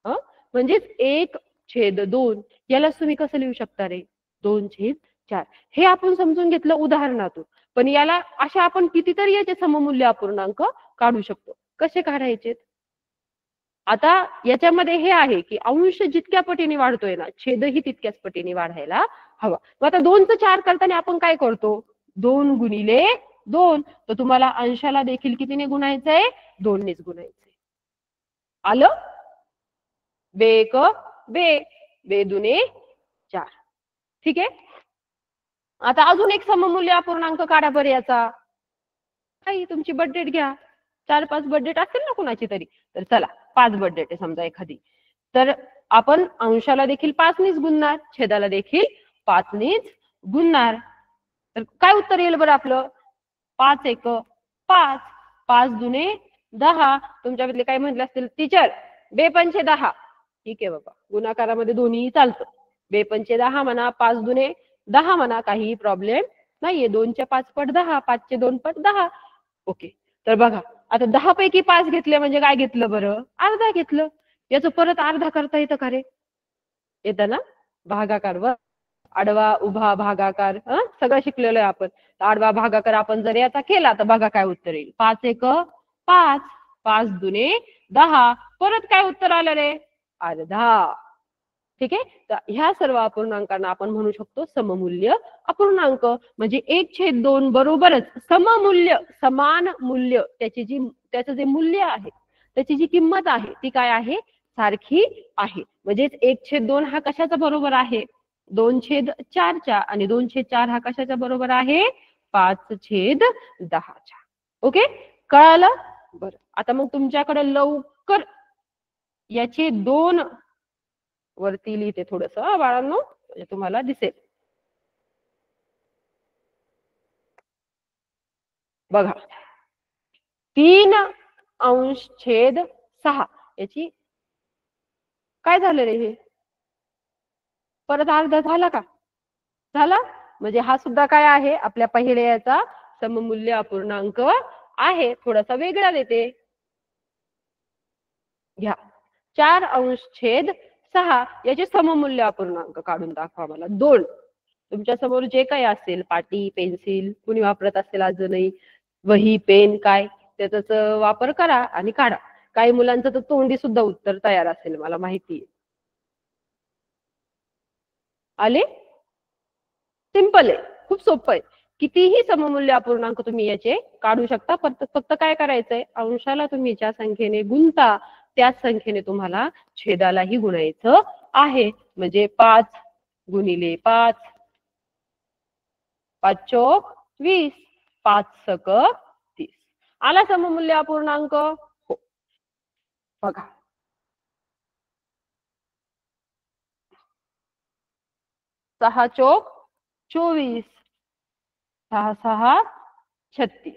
म्हणजेच 1/2 यालाच तुम्ही कसं लिहू शकता रे? 2/4. हे आपण समजून घेतलं उदाहरणातून. पण याला अशा आपण कितीतरी याचे सममूल्य अपूर्णांक काढू शकतो. कसे काढायचे? आता याच्यामध्ये हे आहे की अंश जितक्या पटीने वाढतोय ना छेदही तितक्याच पटीने वाढायला हवा. मग आता 2चं 4 करताना आपण काय करतो? 2 × 2. तर तुम्हाला अंशाला देखील कितीने गुणायचंय? 2 नेच गुणायचंय. आलं? बे एक बे, बे दुने 4. ठीक आहे. आता अजून एक सममूल्य अपूर्णांक काढा बरं याचा. काही तुमची बर्थडेट घ्या. 4-5 बर्थडेट असेल ना कुणाची तरी. तर चला 5 बर्थडेट आहे समजा एखादी. तर आपण अंशाला देखील 5नीच गुणणार, छेदाला देखील 5नीच गुणणार. तर काय उत्तर येईल बरं आपलं? 5 एक 5, 5 दुने 10. तुमच्याकडले काय म्हटले असतील टीचर? बे पंचे 10. ठीक आहे बाबा, गुणाकारामध्ये दोन्ही चालतं. बे पंचे 10 म्हणा, 5 दुने 10 म्हणा, काही प्रॉब्लेम नाहीये. 2चे 5 पट 10, 5चे 2 पट 10. ओके. तर बघा आता 10 पैकी 5 घेतले म्हणजे काय घेतलं बरं? अर्धा घेतलं. याचं परत अर्धा करता येतं का रे? येतं ना? भागाकार व आडवा उभा भागाकार सगळं शिकलेलो आहे आपण. आडवा भागाकार आपण जर याचा केला तर बघा काय उत्तर येईल. 5 एक 5, 5 दुने 10. परत काय उत्तर आलं रे? अर्धा. ठीक आहे. तर ह्या सर्व अपूर्णांकांना आपण म्हणू शकतो सममूल्य अपूर्णांक. म्हणजे 1/2 बरोबरच सममूल्य, समान मूल्य, त्याचं जे मूल्य आहे, त्याची जी किंमत आहे ती काय आहे? सारखी आहे. म्हणजेच 1/2 हा कशाचा बरोबर आहे? 2/4च्या. आणि 2/4 हा कशाच्या बरोबर आहे? 5/10च्या. ओके, कळालं? बरं, आता मग तुमच्याकडे लवकर याचे 2 वरती लिहिते थोडस बाळांनो, म्हणजे तुम्हाला दिसेल. बघा 3/6 याची काय झालं रे? हे परत अर्धा झाला का? झाला. म्हणजे हा सुद्धा काय आहे? आपल्या पहिल्या याचा सममूल्य अपूर्णांक आहे. थोडासा वेगळा देते. घ्या 4/6 याचे सममूल्य अपूर्णांक काढून दाखवा मला. 2. तुमच्या समोर जे काही असेल, पाटी पेन्सिल कुणी वापरत असेल अजूनही, वही पेन काय त्याचा वापर करा आणि काढा. काही मुलांचं तर तोंडी सुद्धा उत्तर तयार असेल मला माहिती आहे. आले? सिंपल आहे, खूप सोपं आहे. कितीही सममूल्य अपूर्णांक तुम्ही याचे काढू शकता. फक्त काय करायचंय? अंशाला तुम्ही ज्या संख्येने गुणता त्याच संख्येने तुम्हाला छेदालाही गुणायचं आहे. म्हणजे 5 गुणिले 5, 5 चोक 20, 5 सक 30. आला सममूल्य अपूर्णांक? हो. बघा 6 चोक 24, 6 6 36.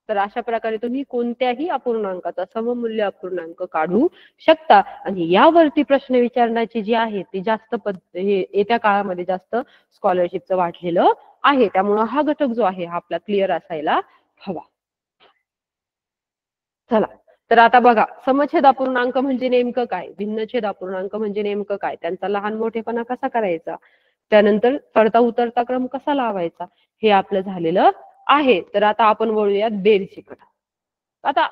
तर अशा प्रकारे तुम्ही कोणत्याही अपूर्णांकाचा सममूल्य अपूर्णांक काढू शकता. आणि यावरती प्रश्न विचारण्याची जी आहे ती जास्त येत्या काळामध्ये जास्त स्कॉलरशिपचं वाढलेलं आहे. त्यामुळे हा घटक जो आहे हा आपला क्लिअर असायला हवा. चला, तर आता बघा समछेद अपूर्णांक म्हणजे नेमकं काय, भिन्नछेद अपूर्णांक म्हणजे नेमकं काय, त्यांचा लहान मोठेपणा कसा करायचा, त्यानंतर चढता उतरता क्रम कसा लावायचा, हे आपलं झालेलं आहे. तर आता आपण वळूयात बेरजेकडे. आता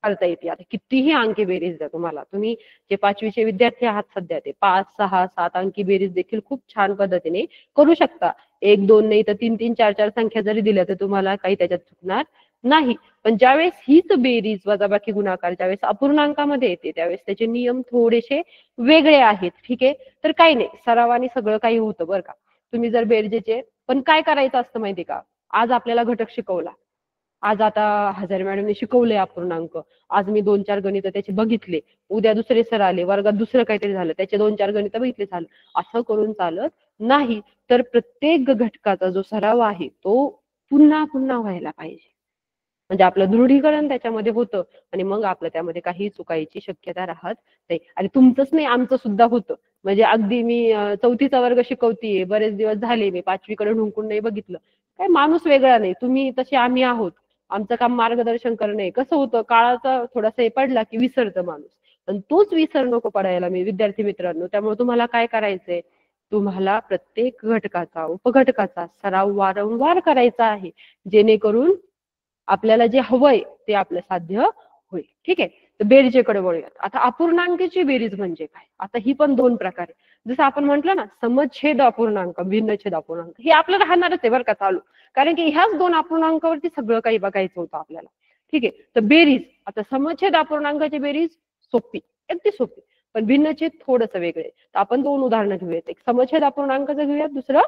करता येते. आता कितीही अंकी बेरीज द्या तुम्हाला, तुम्ही जे 5वीचे विद्यार्थी आहात सध्या ते 5, 6, 7 अंकी बेरीज देखील खूप छान पद्धतीने करू शकता. 1, 2 नाही तर 3, 3, 4, 4 संख्या जरी दिल्या तर तुम्हाला काही त्याच्यात चुकणार नाही. पण ज्यावेळेस हीच बेरीज वजाबाकी गुणाकार ज्यावेळेस अपूर्णांकामध्ये येते त्यावेळेस त्याचे नियम थोडेसे वेगळे आहेत. ठीक आहे, तर काही नाही, सरावाने सगळं काही होतं बरं का. तुम्ही जर बेरजेचे पण काय करायचं असतं माहिती का, आज आपल्याला घटक शिकवला, आज आता हजारे मॅडमने शिकवले अपूर्णांक, आज मी 2-4 गणित त्याचे बघितले, उद्या दुसरे सर आले वर्गात दुसरं काहीतरी झालं त्याचे 2-4 गणित बघितले झालं, असं करून चालत नाही. तर प्रत्येक घटकाचा जो सराव आहे तो पुन्हा पुन्हा व्हायला पाहिजे. म्हणजे आपलं दृढीकरण त्याच्यामध्ये होतं आणि मग आपलं त्यामध्ये काही चुकायची शक्यता राहत नाही. आणि तुमचंच नाही आमचं सुद्धा होतं. म्हणजे अगदी मी 4थीचा वर्ग शिकवतीये, बरेच दिवस झाले मी 5वीकडे ढुंकून नाही बघितलं. काय माणूस वेगळा नाही, तुम्ही तसे आम्ही आहोत. आमचं काम मार्गदर्शन करणे. कसं होतं, काळाचा थोडासा हे पडला की विसरतं माणूस. पण तोच विसर नको पडायला मी विद्यार्थी मित्रांनो. त्यामुळे तुम्हाला काय करायचंय, तुम्हाला प्रत्येक घटकाचा उपघटकाचा सराव वारंवार करायचा आहे, जेणेकरून आपल्याला जे हवंय ते आपलं साध्य होईल. ठीक आहे, तर बेरजेकडे वळूयात. आता अपूर्णांकाची बेरीज म्हणजे काय, आता ही पण 2 प्रकारे, जसं आपण म्हटलं ना समछेद अपूर्णांक भिन्नछेद अपूर्णांक, हे आपलं राहणारच आहे बरं का चालू, कारण की ह्याच 2 अपूर्णांकावरती सगळं काही बघायचं होतं आपल्याला. ठीक आहे. तर बेरीज, आता समछेद अपूर्णांकाची बेरीज सोपी, अगदी सोपी, पण भिन्नछेद थोडंसं वेगळे. तर आपण दोन उदाहरणं घेऊयात. एक समछेद अपूर्णांकाचं घेऊयात, दुसरं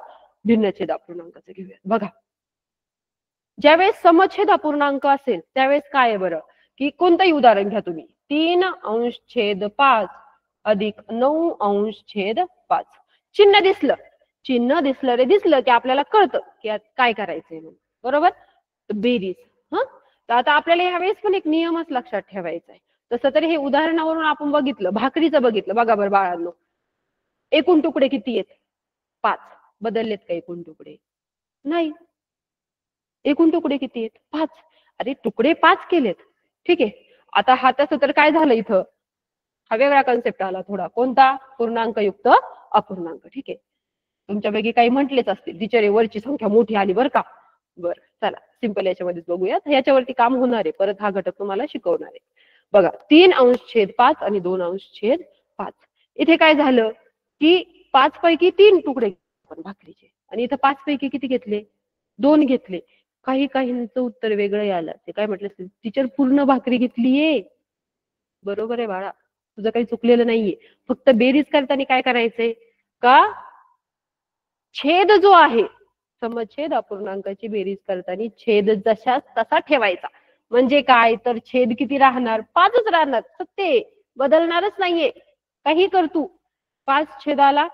भिन्नछेद अपूर्णांकाचं घेऊयात. बघा, ज्यावेळेस समछेद अपूर्णांक असेल त्यावेळेस काय आहे बरं, की कोणतंही उदाहरण घ्या तुम्ही, 3/5 अधिक 9/5. चिन्ह दिसलं रे दिसलं की आपल्याला कळतं की काय करायचंय म्हणून, बरोबर. बेरीज. तर आता आपल्याला यावेळेस पण एक नियमच लक्षात ठेवायचा आहे. तसं तर हे उदाहरणावरून आपण बघितलं, भाकरीचं बघितलं. बघा बरं बाळांनो, एकूण तुकडे किती आहेत? 5. बदललेत का एकूण तुकडे? नाही. एकूण तुकडे किती आहेत? 5. अरे तुकडे 5 केलेत, ठीक आहे. आता हा तसं तर काय झालं इथं, हा वेगळा कन्सेप्ट आला थोडा. कोणता? पूर्णांकयुक्त अपूर्णांक. ठीक आहे. तुमच्यापैकी काही म्हटलेच असतील, टीचर वरची संख्या मोठी आली बरं का. बरं, चला सिंपल याच्यामध्येच बघूयात. याच्यावरती काम होणार आहे, परत हा घटक तुम्हाला शिकवणार आहे. बघा, 3/5 आणि 2/5. इथे काय झालं की 5 पैकी 3 तुकडे आपण भाकरीचे, आणि इथं 5 पैकी किती घेतले? 2 घेतले. काही काहींचं उत्तर वेगळं आलं. ते काय म्हटलं, टीचर पूर्ण भाकरी घेतलीये. बरोबर आहे बाळा, तुझं काही चुकलेलं नाहीये. फक्त बेरीज करताना काय करायचंय का, छेद जो आहे, समछेद अपूर्णांकाची बेरीज करताना छेद जशाच तसा ठेवायचा. म्हणजे काय, तर छेद किती राहणार? 5च राहणार. सत्य, बदलणारच नाहीये. काही कर तू, 5 छेदाला,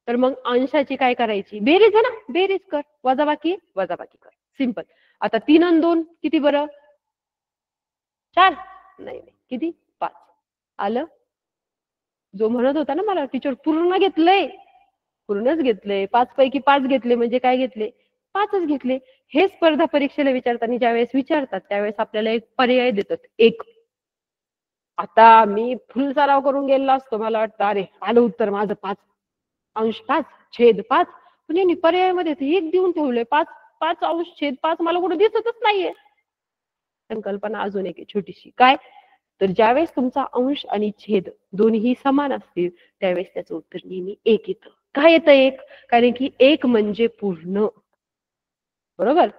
तर मग अंशाची काय करायची? बेरीज आहे ना, बेरीज कर. वजाबाकी कर. सिंपल. आता 3 आणि 2 किती बरं? 4? नाही, किती? 5. आलं? जो म्हणत होता ना मला, टीचर पूर्ण घेतलंय, पूर्णच घेतले. 5 पैकी 5 घेतले म्हणजे काय घेतले? 5च घेतले. हे स्पर्धा परीक्षेला विचारताना ज्यावेळेस विचारतात त्यावेळेस आपल्याला एक पर्याय देतात, एक. आता मी फुल सराव करून गेलेला असतो, मला वाटतं अरे आलं उत्तर माझं 5/5 पण यांनी पर्यायामध्ये एक देऊन ठेवलंय, 5/5 मला कुठे दिसतच नाहीये. संकल्पना अजून एक छोटीशी, काय, तर ज्यावेळेस तुमचा अंश आणि छेद दोन्ही समान असतील त्यावेळेस त्याचं उत्तर नेहमी 1 येतं. काय येतं 1? कारण की 1 म्हणजे पूर्ण, बरोबर.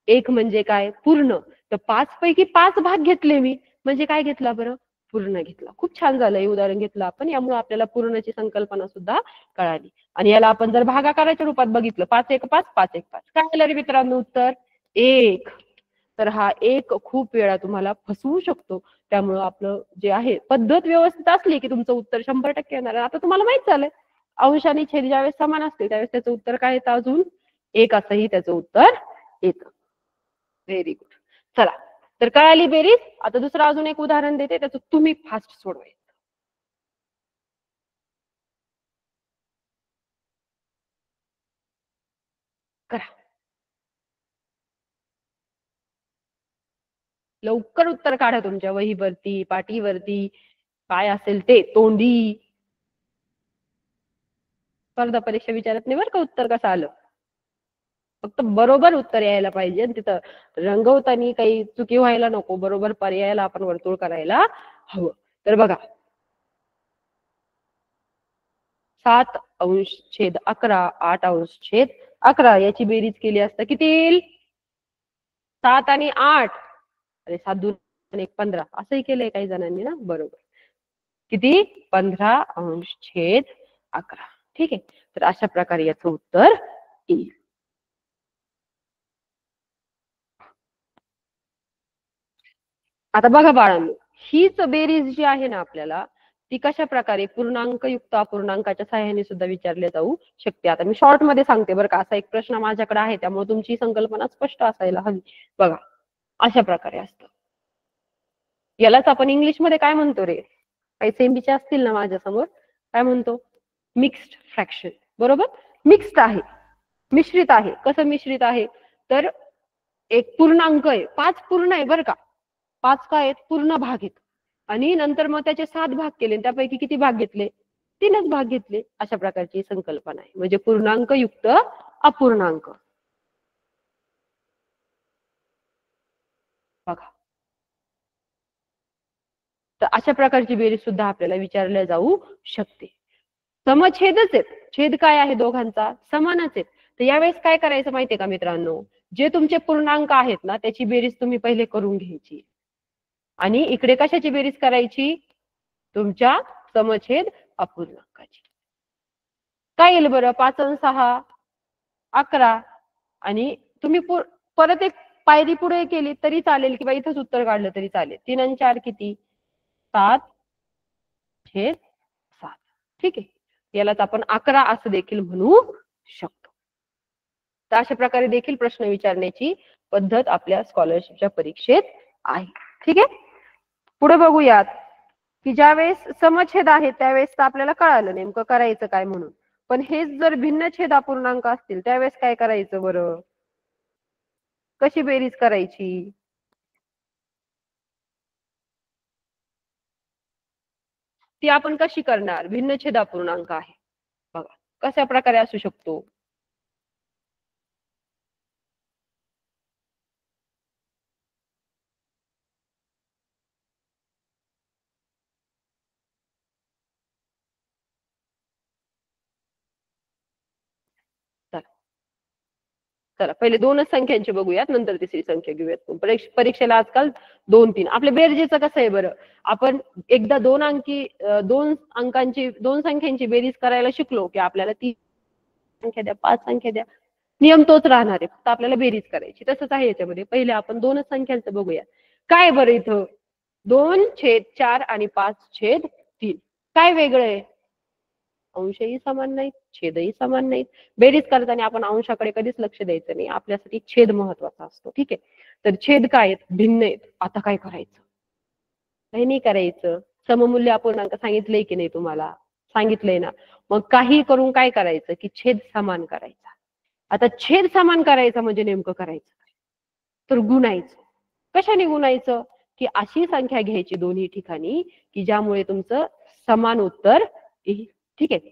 1 म्हणजे काय? पूर्ण. तर 5 पैकी 5 भाग घेतले मी, म्हणजे काय घेतला बरं? पूर्ण घेतला. खूप छान झालं हे उदाहरण घेतलं आपण, यामुळे आपल्याला पूर्णची संकल्पना सुद्धा कळाली. आणि याला आपण जर भागाकाराच्या रूपात बघितलं, 5×1=5, 5×1=5. काय आलं रे मित्रांनो उत्तर? 1. तर हा 1 खूप वेळा तुम्हाला फसवू शकतो. त्यामुळं आपलं जे आहे पद्धत व्यवस्थित असली की तुमचं उत्तर 100% येणार. आता तुम्हाला माहित झालंय, अंश आणि छेद ज्यावेळेस समान असते त्यावेळेस त्याचं उत्तर काय येतं? अजून 1 असंही त्याचं उत्तर येतं. Very good. चला, तर कळाली बेरीज. आता दुसरं अजून एक उदाहरण देते, त्याचं तुम्ही फास्ट सोडवायचं. करा लवकर, उत्तर काढा तुमच्या वहीवरती, पाटीवरती, काय असेल ते, तोंडी. स्पर्धा परीक्षा विचारत नाही बरं का उत्तर कसं आलं, फक्त बरोबर उत्तर यायला पाहिजे. आणि तिथं रंगवताना काही चुकी व्हायला नको, बरोबर पर्यायाला आपण वर्तुळ करायला हवं. तर बघा, 7/11, 8/11 याची बेरीज केली असता किती येईल? 7 आणि 8. अरे 7 2 आणि 1 15 असंही केलंय काही जणांनी ना, बरोबर. किती? 15/11. ठीक आहे. तर अशा प्रकारे याचं उत्तर येईल. आता बघा बाळांनो, हीच बेरीज जी आहे ना आपल्याला, ती कशा प्रकारे पूर्णांकयुक्त अपूर्णांकाच्या सहाय्याने सुद्धा विचारले जाऊ शकते. आता मी शॉर्ट मध्ये सांगते बरं का, असा एक प्रश्न माझ्याकडे आहे, त्यामुळे तुमची संकल्पना स्पष्ट असायला हवी. बघा, अशा प्रकारे असतं. यालाच आपण इंग्लिश मध्ये काय म्हणतो रे? काही सेमीचे असतील ना माझ्या समोर, काय म्हणतो? Mixed fraction. बरोबर, मिक्स्ड आहे, मिश्रित आहे. कसं मिश्रित आहे? तर एक पूर्णांक आहे, 5 पूर्ण आहे बरं का, 5 काय आहेत? पूर्ण भाग आहेत. आणि नंतर मग त्याचे 7 भाग केले, त्यापैकी किती भाग घेतले? 3च भाग घेतले. अशा प्रकारची संकल्पना आहे, म्हणजे पूर्णांक युक्त अपूर्णांक. बघा, तर अशा प्रकारची बेरीज सुद्धा आपल्याला विचारल्या जाऊ शकते. समछेदच आहेत, छेद काय आहे दोघांचा? समानच आहेत. तर यावेळेस काय करायचं माहितीये का मित्रांनो, जे तुमचे पूर्णांक आहेत ना त्याची बेरीज तुम्ही पहिले करून घ्यायची आणि इकडे कशाची बेरीज करायची, तुमच्या समछेद अपूर्णांकाची. काय येईल बरं, 5 आणि 6 11. आणि तुम्ही परत एक पायरी पुढे केली तरी चालेल किंवा इथंच उत्तर काढलं तरी चालेल. 3 आणि 4 किती, 7/7. ठीक आहे, यालाच आपण 11 असं देखील म्हणू शकतो. तर अशा प्रकारे देखील प्रश्न विचारण्याची पद्धत आपल्या स्कॉलरशिपच्या परीक्षेत आहे. ठीक आहे, पुढे बघूयात की ज्यावेळेस समछेद आहे त्यावेळेस तर आपल्याला कळालं नेमकं करायचं काय म्हणून. पण हेच जर भिन्न छेद अपूर्णांक असतील त्यावेळेस काय करायचं बरं, कशी बेरीज करायची. ती आपण कशी करणार, भिन्न छेद अपूर्णांक आहे बघा कशा प्रकारे असू शकतो. चला पहिले दोनच संख्यांचे बघूयात, नंतर तिसरी संख्या घेऊयात. परीक्षेला आजकाल 2-3 आपल्या बेरजेचं कसं आहे बरं, आपण एकदा दोन संख्यांची बेरीज करायला शिकलो की आपल्याला 3 संख्या द्या, 5 संख्या द्या, नियम तोच राहणार आहे, फक्त आपल्याला बेरीज करायची. तसंच आहे याच्यामध्ये. पहिले आपण दोनच संख्यांचं बघूया. काय बरं इथं 2/4 आणि 5/3 काय वेगळं आहे, अंशही समान नाहीत, छेदही समान नाहीत. बेरीज करताना आपण अंशाकडे कधीच लक्ष द्यायचं नाही, आपल्यासाठी छेद महत्वाचा असतो. ठीक आहे, तर छेद काय आहेत, भिन्न आहेत. आता काय करायचं, काही नाही करायचं. सममूल्य अपूर्णांक सांगितलंय की नाही तुम्हाला, सांगितलंय ना. मग काही करून काय करायचं की छेद समान करायचा. आता छेद समान करायचा म्हणजे नेमकं करायचं तर गुणायचं. कशाने गुणायचं की अशी संख्या घ्यायची दोन्ही ठिकाणी की ज्यामुळे तुमचं समान उत्तर येईल. ठीक आहे,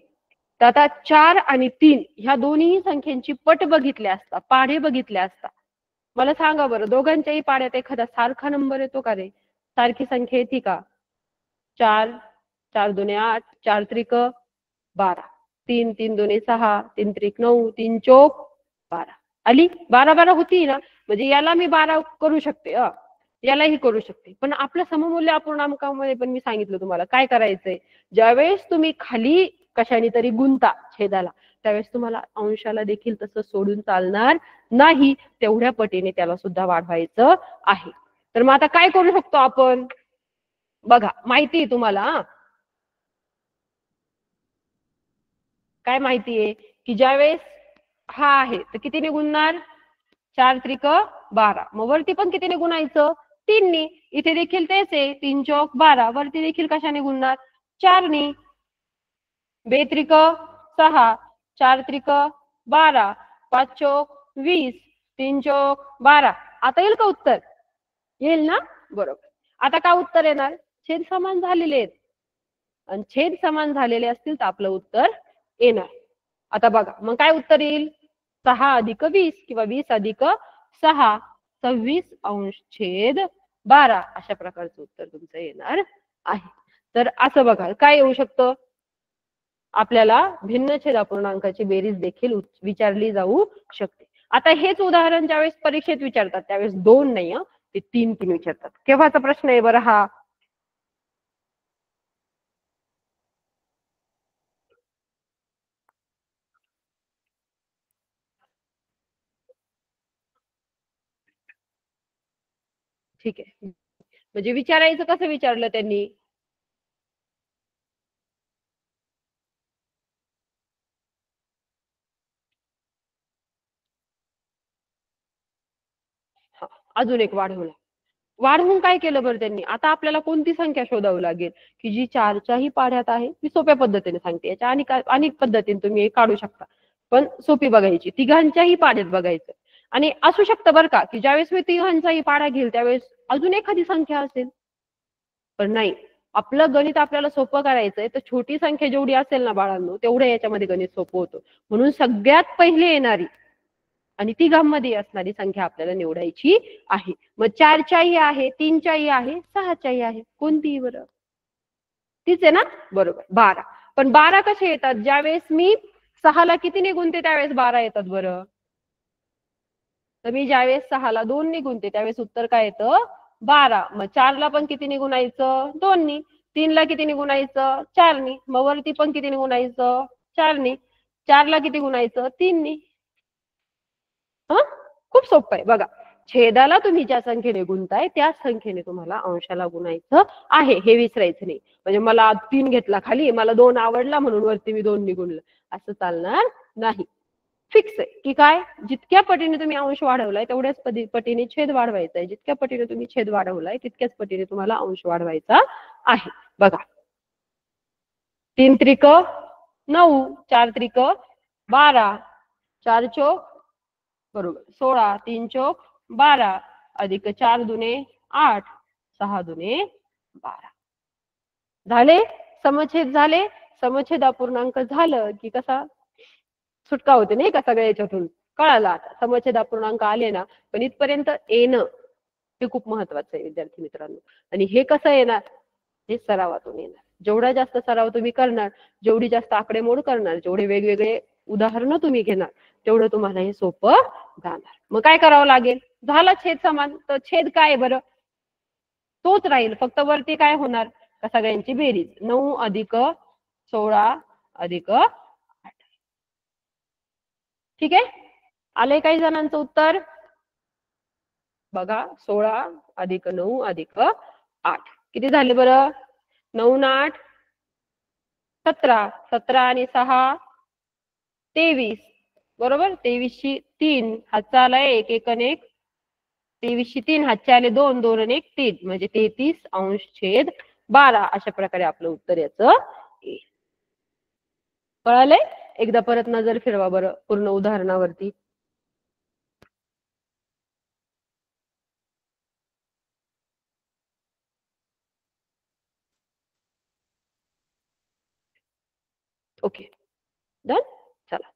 तर आता 4 आणि 3 ह्या दोन्ही संख्यांची पट बघितल्या असता, पाढे बघितल्या असता, मला सांगा बरं दोघांच्याही पाड्यात एखादा सारखा नंबर येतो का रे, सारखी संख्या येते का. 4 4 दुने 8, 4 त्रिक 12, 3 3 दुने 6, 3 त्रिक 9, 3 चौक 12 आली. 12 होती ना, म्हणजे याला मी 12 करू शकते, यालाही करू शकते. पण आपल्या सममूल्य अपूर्णांकामध्ये पण मी सांगितलं तुम्हाला काय करायचंय, ज्यावेळेस तुम्ही खाली कशाने तरी गुंता छेदाला त्यावेळेस तुम्हाला अंशाला देखील तसं सोडून चालणार नाही, तेवढ्या पटीने त्याला सुद्धा वाढवायचं आहे. तर मग आता काय करू शकतो आपण बघा, माहिती आहे तुम्हाला, काय माहितीये की ज्यावेळेस हा आहे तर कितीने गुणणार, 4 त्रिक 12. मग वरती पण कितीने गुणायचं, 3 इथे देखील तेच आहे, 3 चौक 12. वरती देखील कशाने गुणणार, 4 नी. 2 त्रिक 6, 4 त्रिक 12, 5 चौक 20, 3 चौक 12. आता येईल का उत्तर, येईल ना, बरोबर. आता काय उत्तर येणार, छेद समान झालेले आहेत आणि छेद समान झालेले असतील तर आपलं उत्तर येणार. आता बघा मग काय उत्तर येईल, 6 अधिक 20 किंवा 20 अधिक 6 26/12 अशा प्रकारचं उत्तर तुमचं येणार आहे. तर असं बघा काय येऊ शकतं, आपल्याला भिन्न छेद अपूर्णांकाची बेरीज देखील विचारली जाऊ शकते. आता हेच उदाहरण ज्यावेळेस परीक्षेत विचारतात त्यावेळेस 2 नाही, ते 3 विचारतात. केव्हाचा प्रश्न आहे बरं हा, ठीक आहे. म्हणजे विचारायचं कसं विचारलं त्यांनी, अजून एक वाढवून काय केलं बरं त्यांनी, आता आपल्याला कोणती संख्या शोधावी लागेल की जी 4च्याही पाढ्यात आहे. मी सोप्या पद्धतीने सांगते, याच्या अनेक पद्धतीने तुम्ही काढू शकता, पण सोपी बघायची, तिघांच्याही पाढ्यात बघायचं. आणि असू शकतं बरं का की ज्यावेळेस मी तिघांचाही पाढा घेईल त्यावेळेस अजून एखादी संख्या असेल, पण नाही, आपलं गणित आपल्याला सोपं करायचंय तर छोटी संख्या जेवढी असेल ना बाळांनो तेवढं याच्यामध्ये गणित सोपं होतं. म्हणून सगळ्यात पहिले येणारी आणि तिघांमध्ये असणारी संख्या आपल्याला निवडायची आहे. मग 4च्याही आहे, 3च्याही आहे, 6च्याही आहे, कोणतीही बरं, तीच आहे ना, बरोबर 12. पण 12 कसे येतात, ज्यावेळेस मी 6ला कितीने गुणते त्यावेळेस 12 येतात बरं, तर मी ज्यावेळेस 6ला 2 नी गुणते त्यावेळेस उत्तर काय येतं 12. मग 4ला पण किती गुणायचं 2 नी. 3ला किती गुणायचं 4 नी. मग वरती पण किती गुणायचं 4 नी. 4ला किती गुणायचं 3 नी. खूप सोपं आहे बघा. छेदाला तुम्ही ज्या संख्येने गुणताय त्याच संख्येने तुम्हाला अंशाला गुणायचं आहे, हे विसरायचं नाही. म्हणजे मला 3 घेतला खाली, मला 2 आवडला म्हणून वरती मी 2 नी गुणलं, असं चालणार नाही. फिक्स आहे की काय, जितक्या पटीने तुम्ही अंश वाढवलाय तेवढ्याच पटीने छेद वाढवायचा आहे. जितक्या पटीने तुम्ही छेद वाढवलाय तितक्याच पटीने तुम्हाला अंश वाढवायचा आहे. बघा 3 त्रिक 9, 4 त्रिक 12, 4 चोक बरोबर 16, 3 चोक 12 अधिक 4 दुने 8, 6 दुने 12. झाले समछेद झाले. समछेद अपूर्णांक झालं की कसा सुटका होते नाही का सगळ्या याच्यातून, कळालं आता. समछेद अपूर्णांक आले ना, पण इथपर्यंत येणं हे खूप महत्वाचं आहे विद्यार्थी मित्रांनो. आणि हे कसं येणार, हे सरावातून येणार. जेवढा जास्त सराव तुम्ही करणार, जेवढी जास्त आकडेमोड करणार, जेवढे वेगवेगळे उदाहरणं तुम्ही घेणार, तेवढं तुम्हाला हे सोपं जाणार. मग काय करावं लागेल, झाला छेद समान, तर छेद काय बरं तोच राहील, फक्त वरती काय होणार का सगळ्यांची बेरीज 9 अधिक 16 अधिक 8. ठीक आहे, आलंय काही जणांचं उत्तर बघा. 16 अधिक 9 अधिक 8 किती झाले बरं, 9 न 8 17, 17 आणि 6 23 बरोबर. 23 ची 3 हातचा आलाय 1 1 आणि 1, 23 ची 3 हातचे आले 2 2 आणि 1 3 म्हणजे 33 अंश छेद 12. अशा प्रकारे आपलं उत्तर याचं येईल. कळालंय, एकदा परत नजर फिरवा बरं पूर्ण उदाहरणावरती. Okay done. चला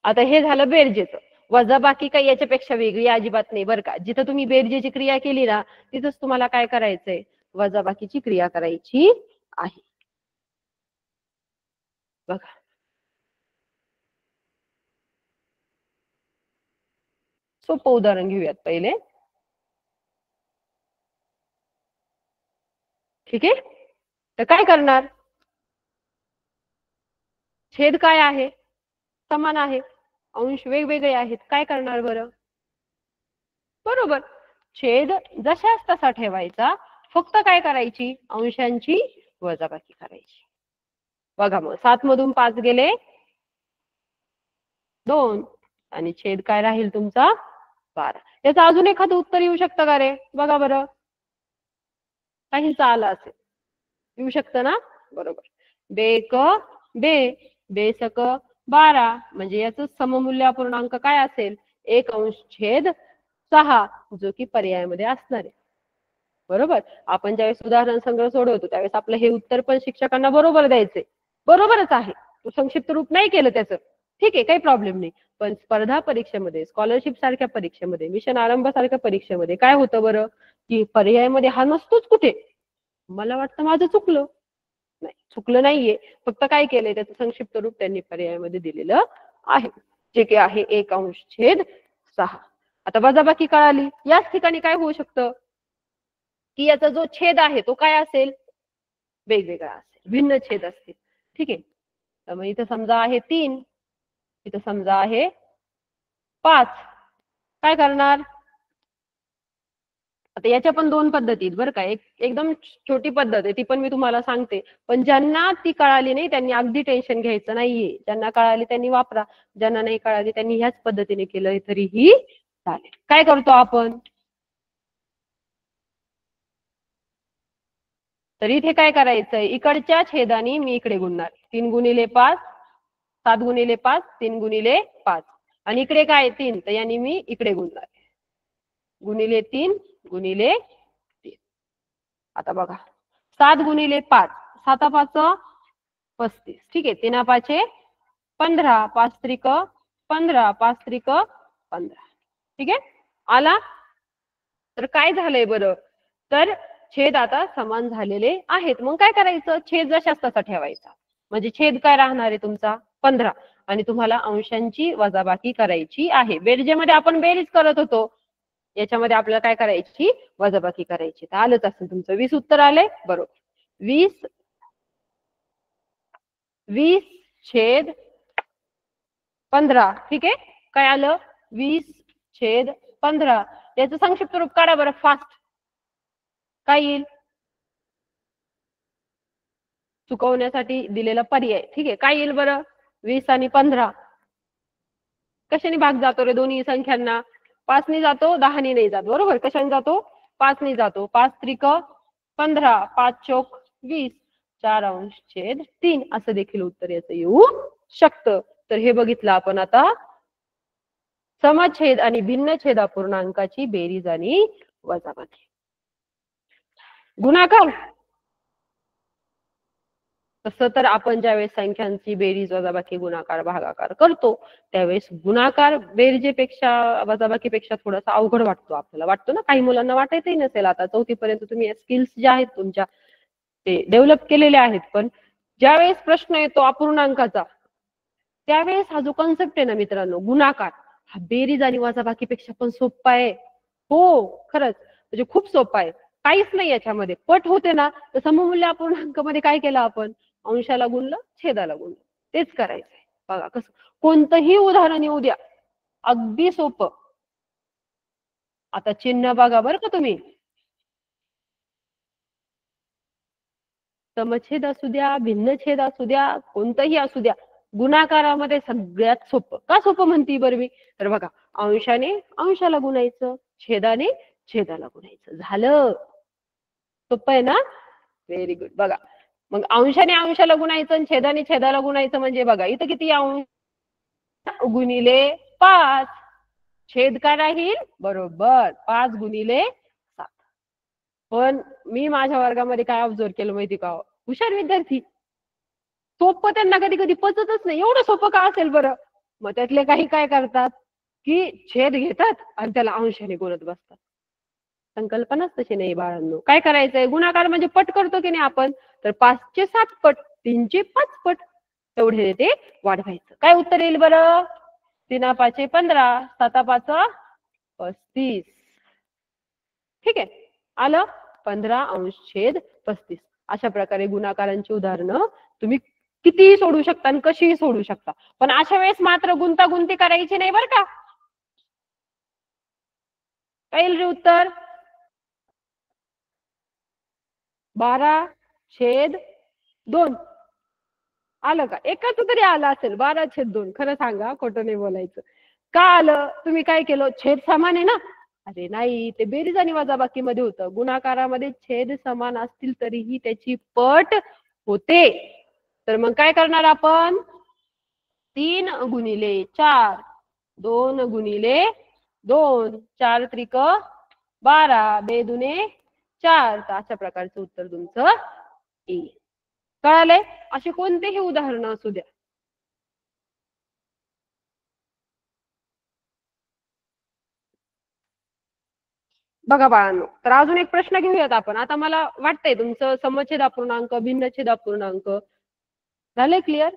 आता हे झालं बेरजेचं. वजाबाकी काही याच्यापेक्षा वेगळी अजिबात नाही बरं का. जिथं तुम्ही बेरजेची क्रिया केली ना तिथंच तुम्हाला काय करायचंय, वजाबाकीची क्रिया करायची आहे. बघा सोपं उदाहरण घेऊयात पहिले. ठीक आहे, तर काय करणार, छेद काय आहे समान आहे, अंश वेगवेगळे आहेत, काय करणार बरं, बरोबर छेद जशाच तसा ठेवायचा, फक्त काय करायची अंशांची वजाबाकी करायची. बघा मग 7 मधून 5 गेले 2 आणि छेद काय राहील तुमचा 12. याचं अजून एखादं उत्तर येऊ शकतं का रे, बघा बरं, काहीच आलं असेल येऊ शकतं ना, बरोबर. बेक बे बेसक 12 म्हणजे याचं सममूल्य अपूर्णांक काय असेल 1 अंश छेद 6, जो की पर्यायामध्ये असणार आहे. बरोबर. आपण ज्यावेळेस उदाहरण संग्रह सोडवतो त्यावेळेस आपलं हे उत्तर पण शिक्षकांना बरोबर द्यायचंय. बरोबरच आहे, तो संक्षिप्त रूप नाही केलं त्याचं, ठीक आहे काही प्रॉब्लेम नाही. पण स्पर्धा परीक्षेमध्ये, स्कॉलरशिप सारख्या परीक्षेमध्ये, मिशन आरंभ सारख्या परीक्षेमध्ये काय होतं बरं, की पर्यायामध्ये हा नसतोच कुठे. मला वाटतं माझं चुकलं, नाही चुकलं नाहीये, फक्त काय केलंय त्याचं संक्षिप्त रूप त्यांनी पर्यायामध्ये दिलेलं आहे, जे की आहे 1 अंश छेद 6. आता वजाबाकी कळाली. याच ठिकाणी काय होऊ शकतं की याचा जो छेद आहे तो काय असेल वेगवेगळा असेल, भिन्न छेद असतील. ठीक आहे, तर मग इथं समजा आहे 3, इथं समजा आहे 5, काय करणार, आता याच्या पण 2 पद्धती आहेत बरं का. एक एकदम छोटी पद्धत आहे, ती पण मी तुम्हाला सांगते. पण ज्यांना ती कळाली नाही त्यांनी अगदी टेन्शन घ्यायचं नाहीये. ज्यांना कळाली त्यांनी वापरा, ज्यांना नाही कळाली त्यांनी ह्याच पद्धतीने केलं तरीही चालेल. काय करतो आपण, तर इथे काय करायचंय, इकडच्या छेदानी मी इकडे गुणणार. 3 गुणिले 5 7 गुणिले 5 3 गुणिले 5 आणि इकडे काय 3, तर यांनी मी इकडे गुणणार गुणिले 3 गुणिले 3. आता बघा 7 गुणिले 5 7 5 35, ठीक आहे. 3 5 15 5 त्रिक 15 5 त्रिक 15, ठीक आहे. आला, तर काय झालंय बरं, तर छेद आता समान झालेले आहेत. मग काय करायचं, छेद जशाच तसा ठेवायचा, म्हणजे छेद काय राहणार आहे तुमचा 15. आणि तुम्हाला अंशांची वजाबाकी करायची आहे. बेरजेमध्ये आपण बेरीज करत होतो, याच्यामध्ये आपल्याला काय करायची, वजाबाकी करायची. तर आलंच असेल तुमचं 20 उत्तर आलंय. बरोबर. 20 20/15. ठीक आहे. काय आलं, 20/15. याचं संक्षिप्त रूप काढा बरं फास्ट. काय येईल, चुकवण्यासाठी दिलेला पर्याय. ठीक आहे. काय येईल बरं, 20 आणि 15. कशाने भाग जातो रे दोन्ही संख्यांना, 5 ने जातो, 10 ने नाही जात. बरोबर. कशाने जातो, 5 ने जातो. 5 त्रिक 15, 5 चोक 20, 4/3 असं देखील उत्तर याचं येऊ शकतं. तर हे बघितलं आपण आता समछेद आणि भिन्नछेद अपूर्णांकाची बेरीज आणि वजाबाकी. गुणाकार, तसं तर आपण ज्यावेळेस संख्यांची बेरीज वजाबाकी गुणाकार भागाकार करतो त्यावेळेस गुणाकार बेरजेपेक्षा वजाबाकीपेक्षा थोडासा अवघड वाटतो आपल्याला. वाटतो ना, काही मुलांना वाटायचंही नसेल. आता 4थी पर्यंत तुम्ही या स्किल्स ज्या आहेत तुमच्या ते डेव्हलप केलेले आहेत, पण ज्यावेळेस प्रश्न येतो अपूर्णांकाचा त्यावेळेस हा जो कॉन्सेप्ट आहे ना मित्रांनो, गुणाकार, हा बेरीज आणि वजाबाकीपेक्षा पण सोपा आहे. हो, खरंच म्हणजे खूप सोपा आहे. काहीच नाही याच्यामध्ये. पट होते ना, तर सममूल्य अपूर्णांकामध्ये काय केलं आपण, अंशाला गुणलं, छेदाला गुणलं. तेच करायचंय. बघा कसं, कोणतंही उदाहरण येऊ द्या, अगदी सोपं. आता चिन्ह बघा बरं का तुम्ही, समछेद असू द्या, भिन्नछेद असू द्या, कोणतंही असू द्या, गुणाकारामध्ये सगळ्यात सोपं. का सोपं म्हणते बरं मी, तर बघा, अंशाने अंशाला गुणायचं, छेदाने छेदाला गुणायचं, झालं. सोपं आहे ना. Very good. बघा मग अंशाने अंशाला गुणायचं आणि छेदाने छेदाला गुणायचं म्हणजे बघा इथं किती अंश गुणिले 5, छेद काय राहील, बरोबर 5 गुणिले 7. पण मी माझ्या वर्गामध्ये काय ऑब्झर्व केलं माहिती का, हुशार विद्यार्थी सोपं त्यांना कधी कधी पचतच नाही. एवढं सोपं का असेल बरं, मग त्यातले काही काय करतात की छेद घेतात आणि त्याला अंशाने गुणत बसतात. संकल्पनाच तशी नाही बाळांनो. काय करायचंय, गुणाकार म्हणजे पट करतो की नाही आपण, तर 5चे 7 पट, 3चे 5 पट, तेवढे ते वाढवायचं. काय उत्तर येईल बरं, 3×5 = 15, 7×5 = 35. ठीक आहे. आलं, 15/35. अशा प्रकारे गुणाकारांची उदाहरणं तुम्ही कितीही सोडू शकता आणि कशीही सोडू शकता. पण अशा वेळेस मात्र गुंतागुंती करायची नाही बरं का. काय येईल रे उत्तर, 12/2. आलं का, एकाच तरी आलं असेल. 12/2. खरं सांगा, खोटं नाही बोलायचं. का आलं, तुम्ही काय केलं, छेद समान आहे ना. अरे नाही, ते बेरीज आणि वजाबाकी मध्ये होतं. गुणाकारामध्ये छेद समान असतील तरीही त्याची पट होते. तर मग काय करणार आपण, 3×4, 2×2, 4 त्रिक 12, 2×4. तर अशा प्रकारचं उत्तर तुमचं येईल. कळालंय. असे कोणतेही उदाहरण असू द्या. बघा बाळांनो, तर अजून एक प्रश्न घेऊयात आपण. आता मला वाटतंय तुमचं समछेद अपूर्णांक, भिन्नछेद अपूर्णांक झालंय क्लिअर.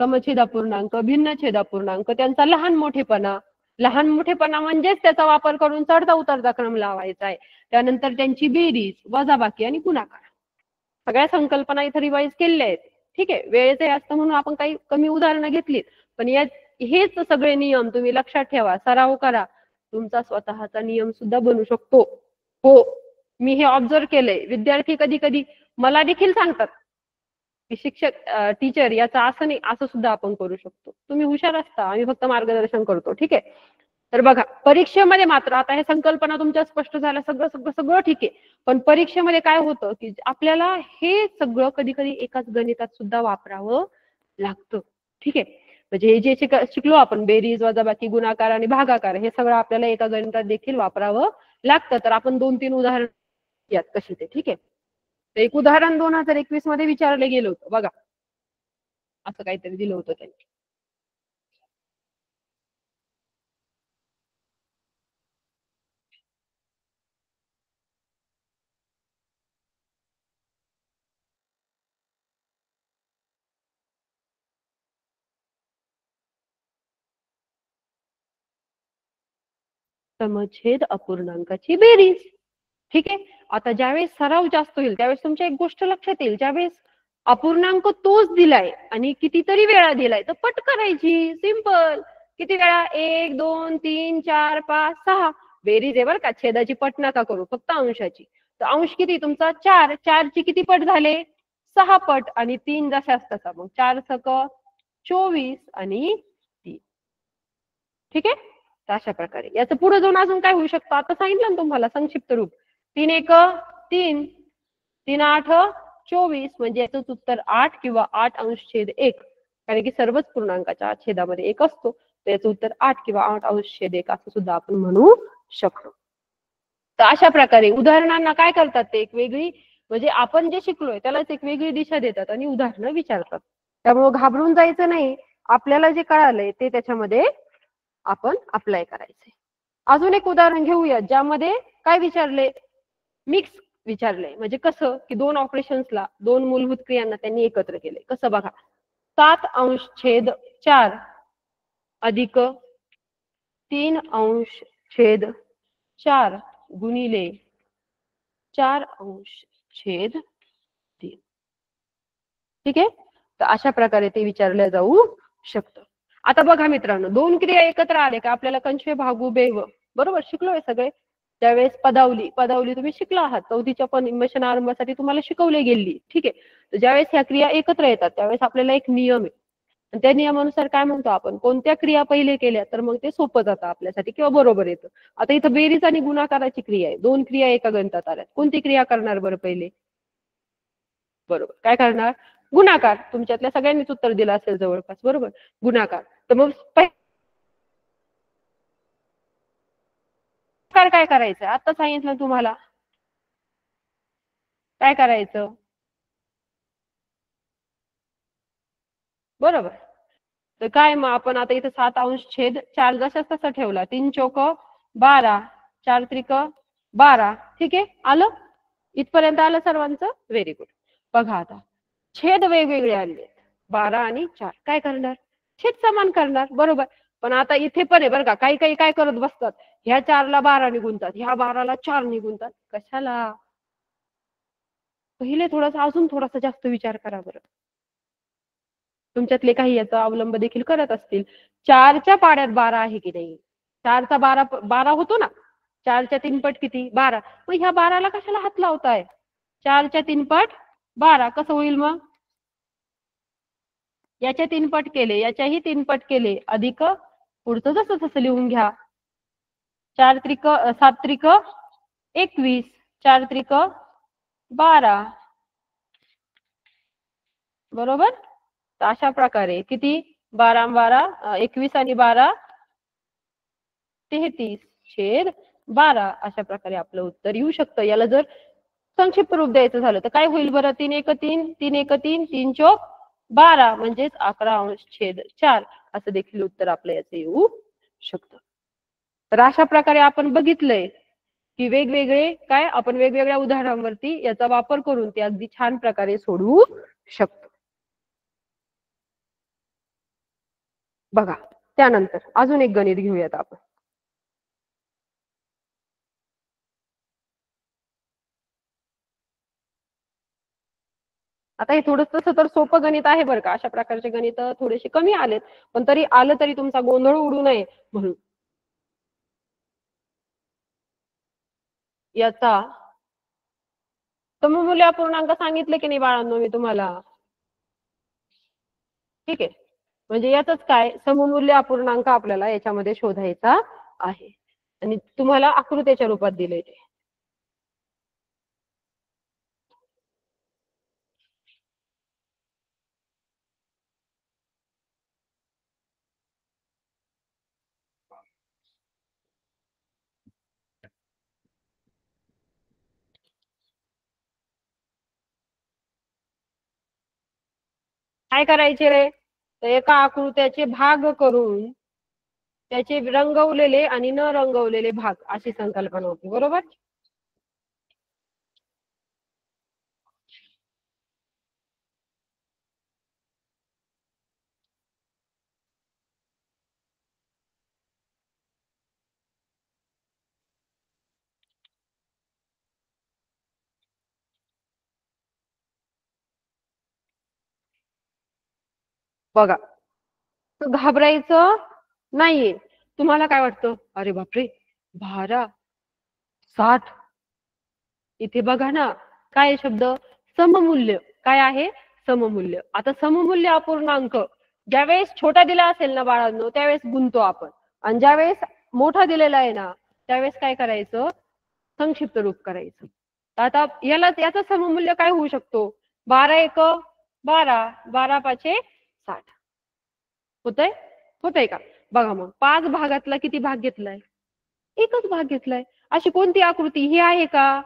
समछेद अपूर्णांक, भिन्नछेद अपूर्णांक, त्यांचा लहान मोठेपणा, लहान मोठेपणा म्हणजेच त्याचा वापर करून चढता उतरता क्रम लावायचा आहे. त्यानंतर त्यांची बेरीज, वजाबाकी आणि गुणाकार, सगळ्या संकल्पना इथे रिवाइज केलेल्या आहेत. ठीक आहे. वेळेचे असतं म्हणून आपण काही कमी उदाहरणं घेतलीत, पण यात हेच सगळे नियम तुम्ही लक्षात ठेवा, सराव करा, तुमचा स्वतःचा नियम सुद्धा बनू शकतो. हो, मी हे ऑब्झर्व केलंय. विद्यार्थी कधी कधी मला देखील सांगतात की शिक्षक, टीचर याचा असं नाही, असं सुद्धा आपण करू शकतो. तुम्ही हुशार असता, आम्ही फक्त मार्गदर्शन करतो. ठीक आहे. तर बघा, परीक्षेमध्ये मात्र आता हे संकल्पना तुमच्या स्पष्ट झाल्या, सगळं सगळं सगळं ठीक आहे. पण परीक्षेमध्ये काय होतं की आपल्याला हे सगळं कधी कधी एकाच गणितात सुद्धा वापरावं लागतं. ठीक आहे. म्हणजे हे जे शिकलो आपण, बेरीज वजाबाकी गुणाकार आणि भागाकार, हे सगळं आपल्याला एका गणितात देखील वापरावं लागतं. तर आपण 2-3 उदाहरण यात कशी ते. ठीक आहे. एक उदाहरण 2021 मध्ये विचारलं गेलं होतं बघा, असं काहीतरी दिलं होतं त्यांनी. समछेद अपूर्णांकाची बेरीज. ठीक आहे. आता ज्यावेळेस सराव जास्त होईल त्यावेळेस तुमच्या एक गोष्ट लक्षात येईल, ज्यावेळेस अपूर्णांक तोच दिलाय आणि कितीतरी वेळा दिलाय तर पट करायची. सिंपल. किती वेळा? 1 2 3 4 5 6. बेरीज आहे बरं का, छेदाची पट नका करू, फक्त अंशाची. तर अंश किती तुमचा? 4. 4 ची किती पट झाले? 6 पट. आणि 3 जशाच तसा. मग 4 छक 24 आणि 3. ठीक आहे. तर अशा प्रकारे याचं पुढे जाऊन अजून काय होऊ शकतं आता सांगितलं ना तुम्हाला संक्षिप्त रूप. 3 एक 3, 3 8 24. म्हणजे याचं उत्तर 8 किंवा 8 अंश छेद 1. कारण की सर्वच पूर्णांकाच्या छेदामध्ये 1 असतो. तर याचं उत्तर 8 किंवा 8 अंश छेद 1 असं सुद्धा आपण म्हणू शकतो. तर अशा प्रकारे उदाहरणांना काय करतात ते एक वेगळी, म्हणजे आपण जे शिकलोय त्यालाच एक वेगळी दिशा देतात आणि उदाहरणं विचारतात. त्यामुळे घाबरून जायचं नाही. आपल्याला जे कळालंय ते त्याच्यामध्ये आपण अप्लाय करायचे. अजून एक उदाहरण घेऊया ज्यामध्ये काय विचारले? मिक्स विचारले. म्हणजे कसं की दोन ऑपरेशन्सला, दोन मूलभूत क्रियांना त्यांनी एकत्र केले. कसं बघा. 7 अंश छेद 4 अधिक 3 अंश छेद 4 गुणिले 4 अंश छेद 3. ठीक आहे. तर अशा प्रकारे ते विचारलं जाऊ शकतं. आता बघा मित्रांनो, दोन क्रिया एकत्र आले का आपल्याला कंशे भागू बेव बरोबर शिकलोय सगळे. त्यावेळेस पदावली तुम्ही शिकला आहात. चौथीच्या पण आरंभासाठी तुम्हाला शिकवली गेली. ठीक आहे. तर ज्यावेळेस ह्या क्रिया एकत्र येतात त्यावेळेस आपल्याला एक नियम आहे. आणि त्या नियमानुसार काय म्हणतो आपण, कोणत्या क्रिया पहिले केल्या तर मग ते सोपं जातं आपल्यासाठी किंवा बरोबर येतं. आता इथं बेरीज आणि गुणाकाराची क्रिया आहे. दोन क्रिया एका गणितात आल्या. कोणती क्रिया करणार बरं पहिले? बरोबर. काय करणार? गुणाकार. तुमच्यातल्या सगळ्यांनीच उत्तर दिलं असेल जवळपास. बरोबर. गुणाकार. तर मग काय करायचं? आता सांगितलं तुम्हाला. काय करायचं? बरोबर. तर काय मग आपण आता इथे 7 अंश छेद 4 जशाच तसा ठेवला. 3 चौक 12, 4 त्रिक 12. ठीक आहे. आलं? इथपर्यंत आलं सर्वांचं? Very good. बघा आता छेद वेगवेगळे आले. 12 आणि 4. काय करणार? छेद समान करणार. बरोबर. पण आता इथे पण आहे बरं का, काही काही काय करत बसतात, ह्या 4ला 12 ने गुणतात, ह्या 12ला 4 ने गुणतात. कशाला? पहिले थोडासा अजून थोडासा जास्त विचार करा बरं. तुमच्यातले काही याचा अवलंब देखील करत असतील. 4च्या पाड्यात 12 आहे की नाही? 4चा 12 होतो ना. 4च्या 3 पट किती? 12. मग ह्या 12ला कशाला हात लावताय? 4च्या 3 पट 12. कसं होईल मग? याच्या 3 पट केले, याच्याही 3 पट केले, अधिक पुढचं जसं तसं लिहून घ्या. 4 त्रिक 7 त्रिक 21, 4 त्रिक 12. बरोबर. तर अशा प्रकारे किती? 12 12 21 आणि 12 33 छेद 12. अशा प्रकारे आपलं उत्तर येऊ शकतं. याला जर संक्षिप्त रूप द्यायचं झालं तर काय होईल बरं? 3 एक 3, 3 एक 3, 3 चौक 12 म्हणजेच 11 अंश छेद 4 असं देखील उत्तर आपलं याचं येऊ शकतं. तर अशा प्रकारे आपण बघितलंय की वेगवेगळे काय आपण वेगवेगळ्या उदाहरणांवरती याचा वापर करून ते अगदी छान प्रकारे सोडवू शकतो. बघा. त्यानंतर अजून एक गणित घेऊयात आपण. आता हे थोडं तसं तर सोपं गणित आहे बरं का. अशा प्रकारचे गणित थोडेसे कमी आलेत. पण तरी आलं तरी तुमचा गोंधळ उडू नये म्हणून. याचा सममूल्य अपूर्णांक सांगितले की नाही बाळांनो मी तुम्हाला? ठीक आहे. म्हणजे यातच काय सममूल्य अपूर्णांक आपल्याला याच्यामध्ये शोधायचा आहे. आणि तुम्हाला आकृतीच्या रूपात दिले ते. काय करायचे रे? तर एका आकृत्याचे भाग करून त्याचे रंगवलेले आणि न रंगवलेले भाग अशी संकल्पना होती. बरोबर. बघा, तर घाबरायचं नाहीये. तुम्हाला काय वाटतं, अरे बापरे 12, 60, इथे बघा ना, काय शब्द सममूल्य. काय आहे? सममूल्य. आता सममूल्य अपूर्णांक ज्यावेळेस छोटा दिला असेल ना बाळांनो, त्यावेळेस गुणतो आपण, आणि ज्यावेळेस मोठा दिलेला आहे ना, त्यावेळेस काय करायचं? संक्षिप्त रूप करायचं. आता याचं सममूल्य काय होऊ शकतो? 12 एक 12, 12 पाचे 60. होतंय? होतंय का? बघा मग 5 भागातला किती भाग घेतलाय? एकच भाग घेतलाय. अशी कोणती आकृती ही आहे का?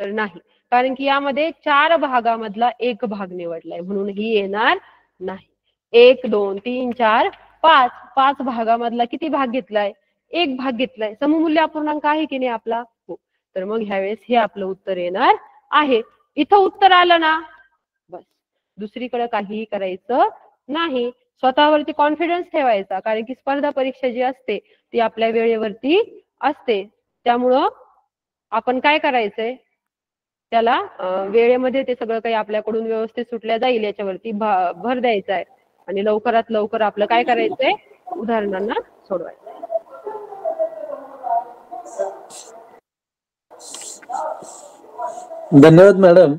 तर नाही. कारण की यामध्ये 4 भागामधला एक भाग निवडलाय, म्हणून ही येणार नाही. 1, 2, 3, 4, 5. 5 भागामधला किती भाग घेतलाय? एक भाग घेतलाय. सममूल्य अपूर्णांक आहे की नाही आपला? हो. तर मग ह्यावेळेस हे आपलं उत्तर येणार आहे. इथं उत्तर आलं ना, बस. दुसरीकडे काहीही करायचं नाही. स्वतःवरती कॉन्फिडन्स ठेवायचा, कारण की स्पर्धा परीक्षा जी असते ती आपल्या वेळेवरती असते. त्यामुळं आपण काय करायचंय, त्याला वेळेमध्ये ते सगळं काही आपल्याकडून व्यवस्थित सुटल्या जाईल याच्यावरती भर द्यायचा आहे, आणि लवकरात लवकर आपलं काय करायचंय, उदाहरणांना सोडवायचं. धन्यवाद मॅडम.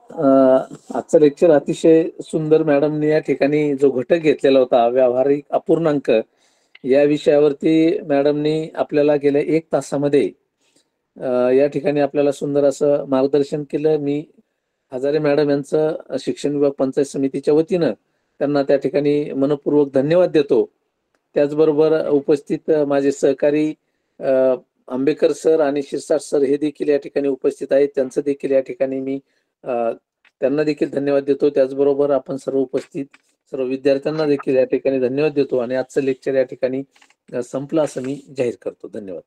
आजचं लेक्चर अतिशय सुंदर. मॅडमने या ठिकाणी जो घटक घेतलेला होता व्यावहारिक अपूर्णांक, या विषयावरती मॅडमनी आपल्याला गेल्या 1 तासामध्ये या ठिकाणी आपल्याला सुंदर असं मार्गदर्शन केलं. मी हजारे मॅडम यांचं शिक्षण विभाग पंचायत समितीच्या वतीनं त्यांना त्या ठिकाणी मनपूर्वक धन्यवाद देतो. त्याचबरोबर उपस्थित माझे सहकारी आंबेकर सर आणि शिरसाट सर हे देखील या ठिकाणी उपस्थित आहेत. त्यांचं देखील या ठिकाणी मी त्यांना देखील धन्यवाद देतो. त्याचबरोबर आपण सर्व उपस्थित सर्व विद्यार्थ्यांना देखील या ठिकाणी धन्यवाद देतो आणि आजचं लेक्चर या ठिकाणी संपलं असं मी जाहीर करतो. धन्यवाद.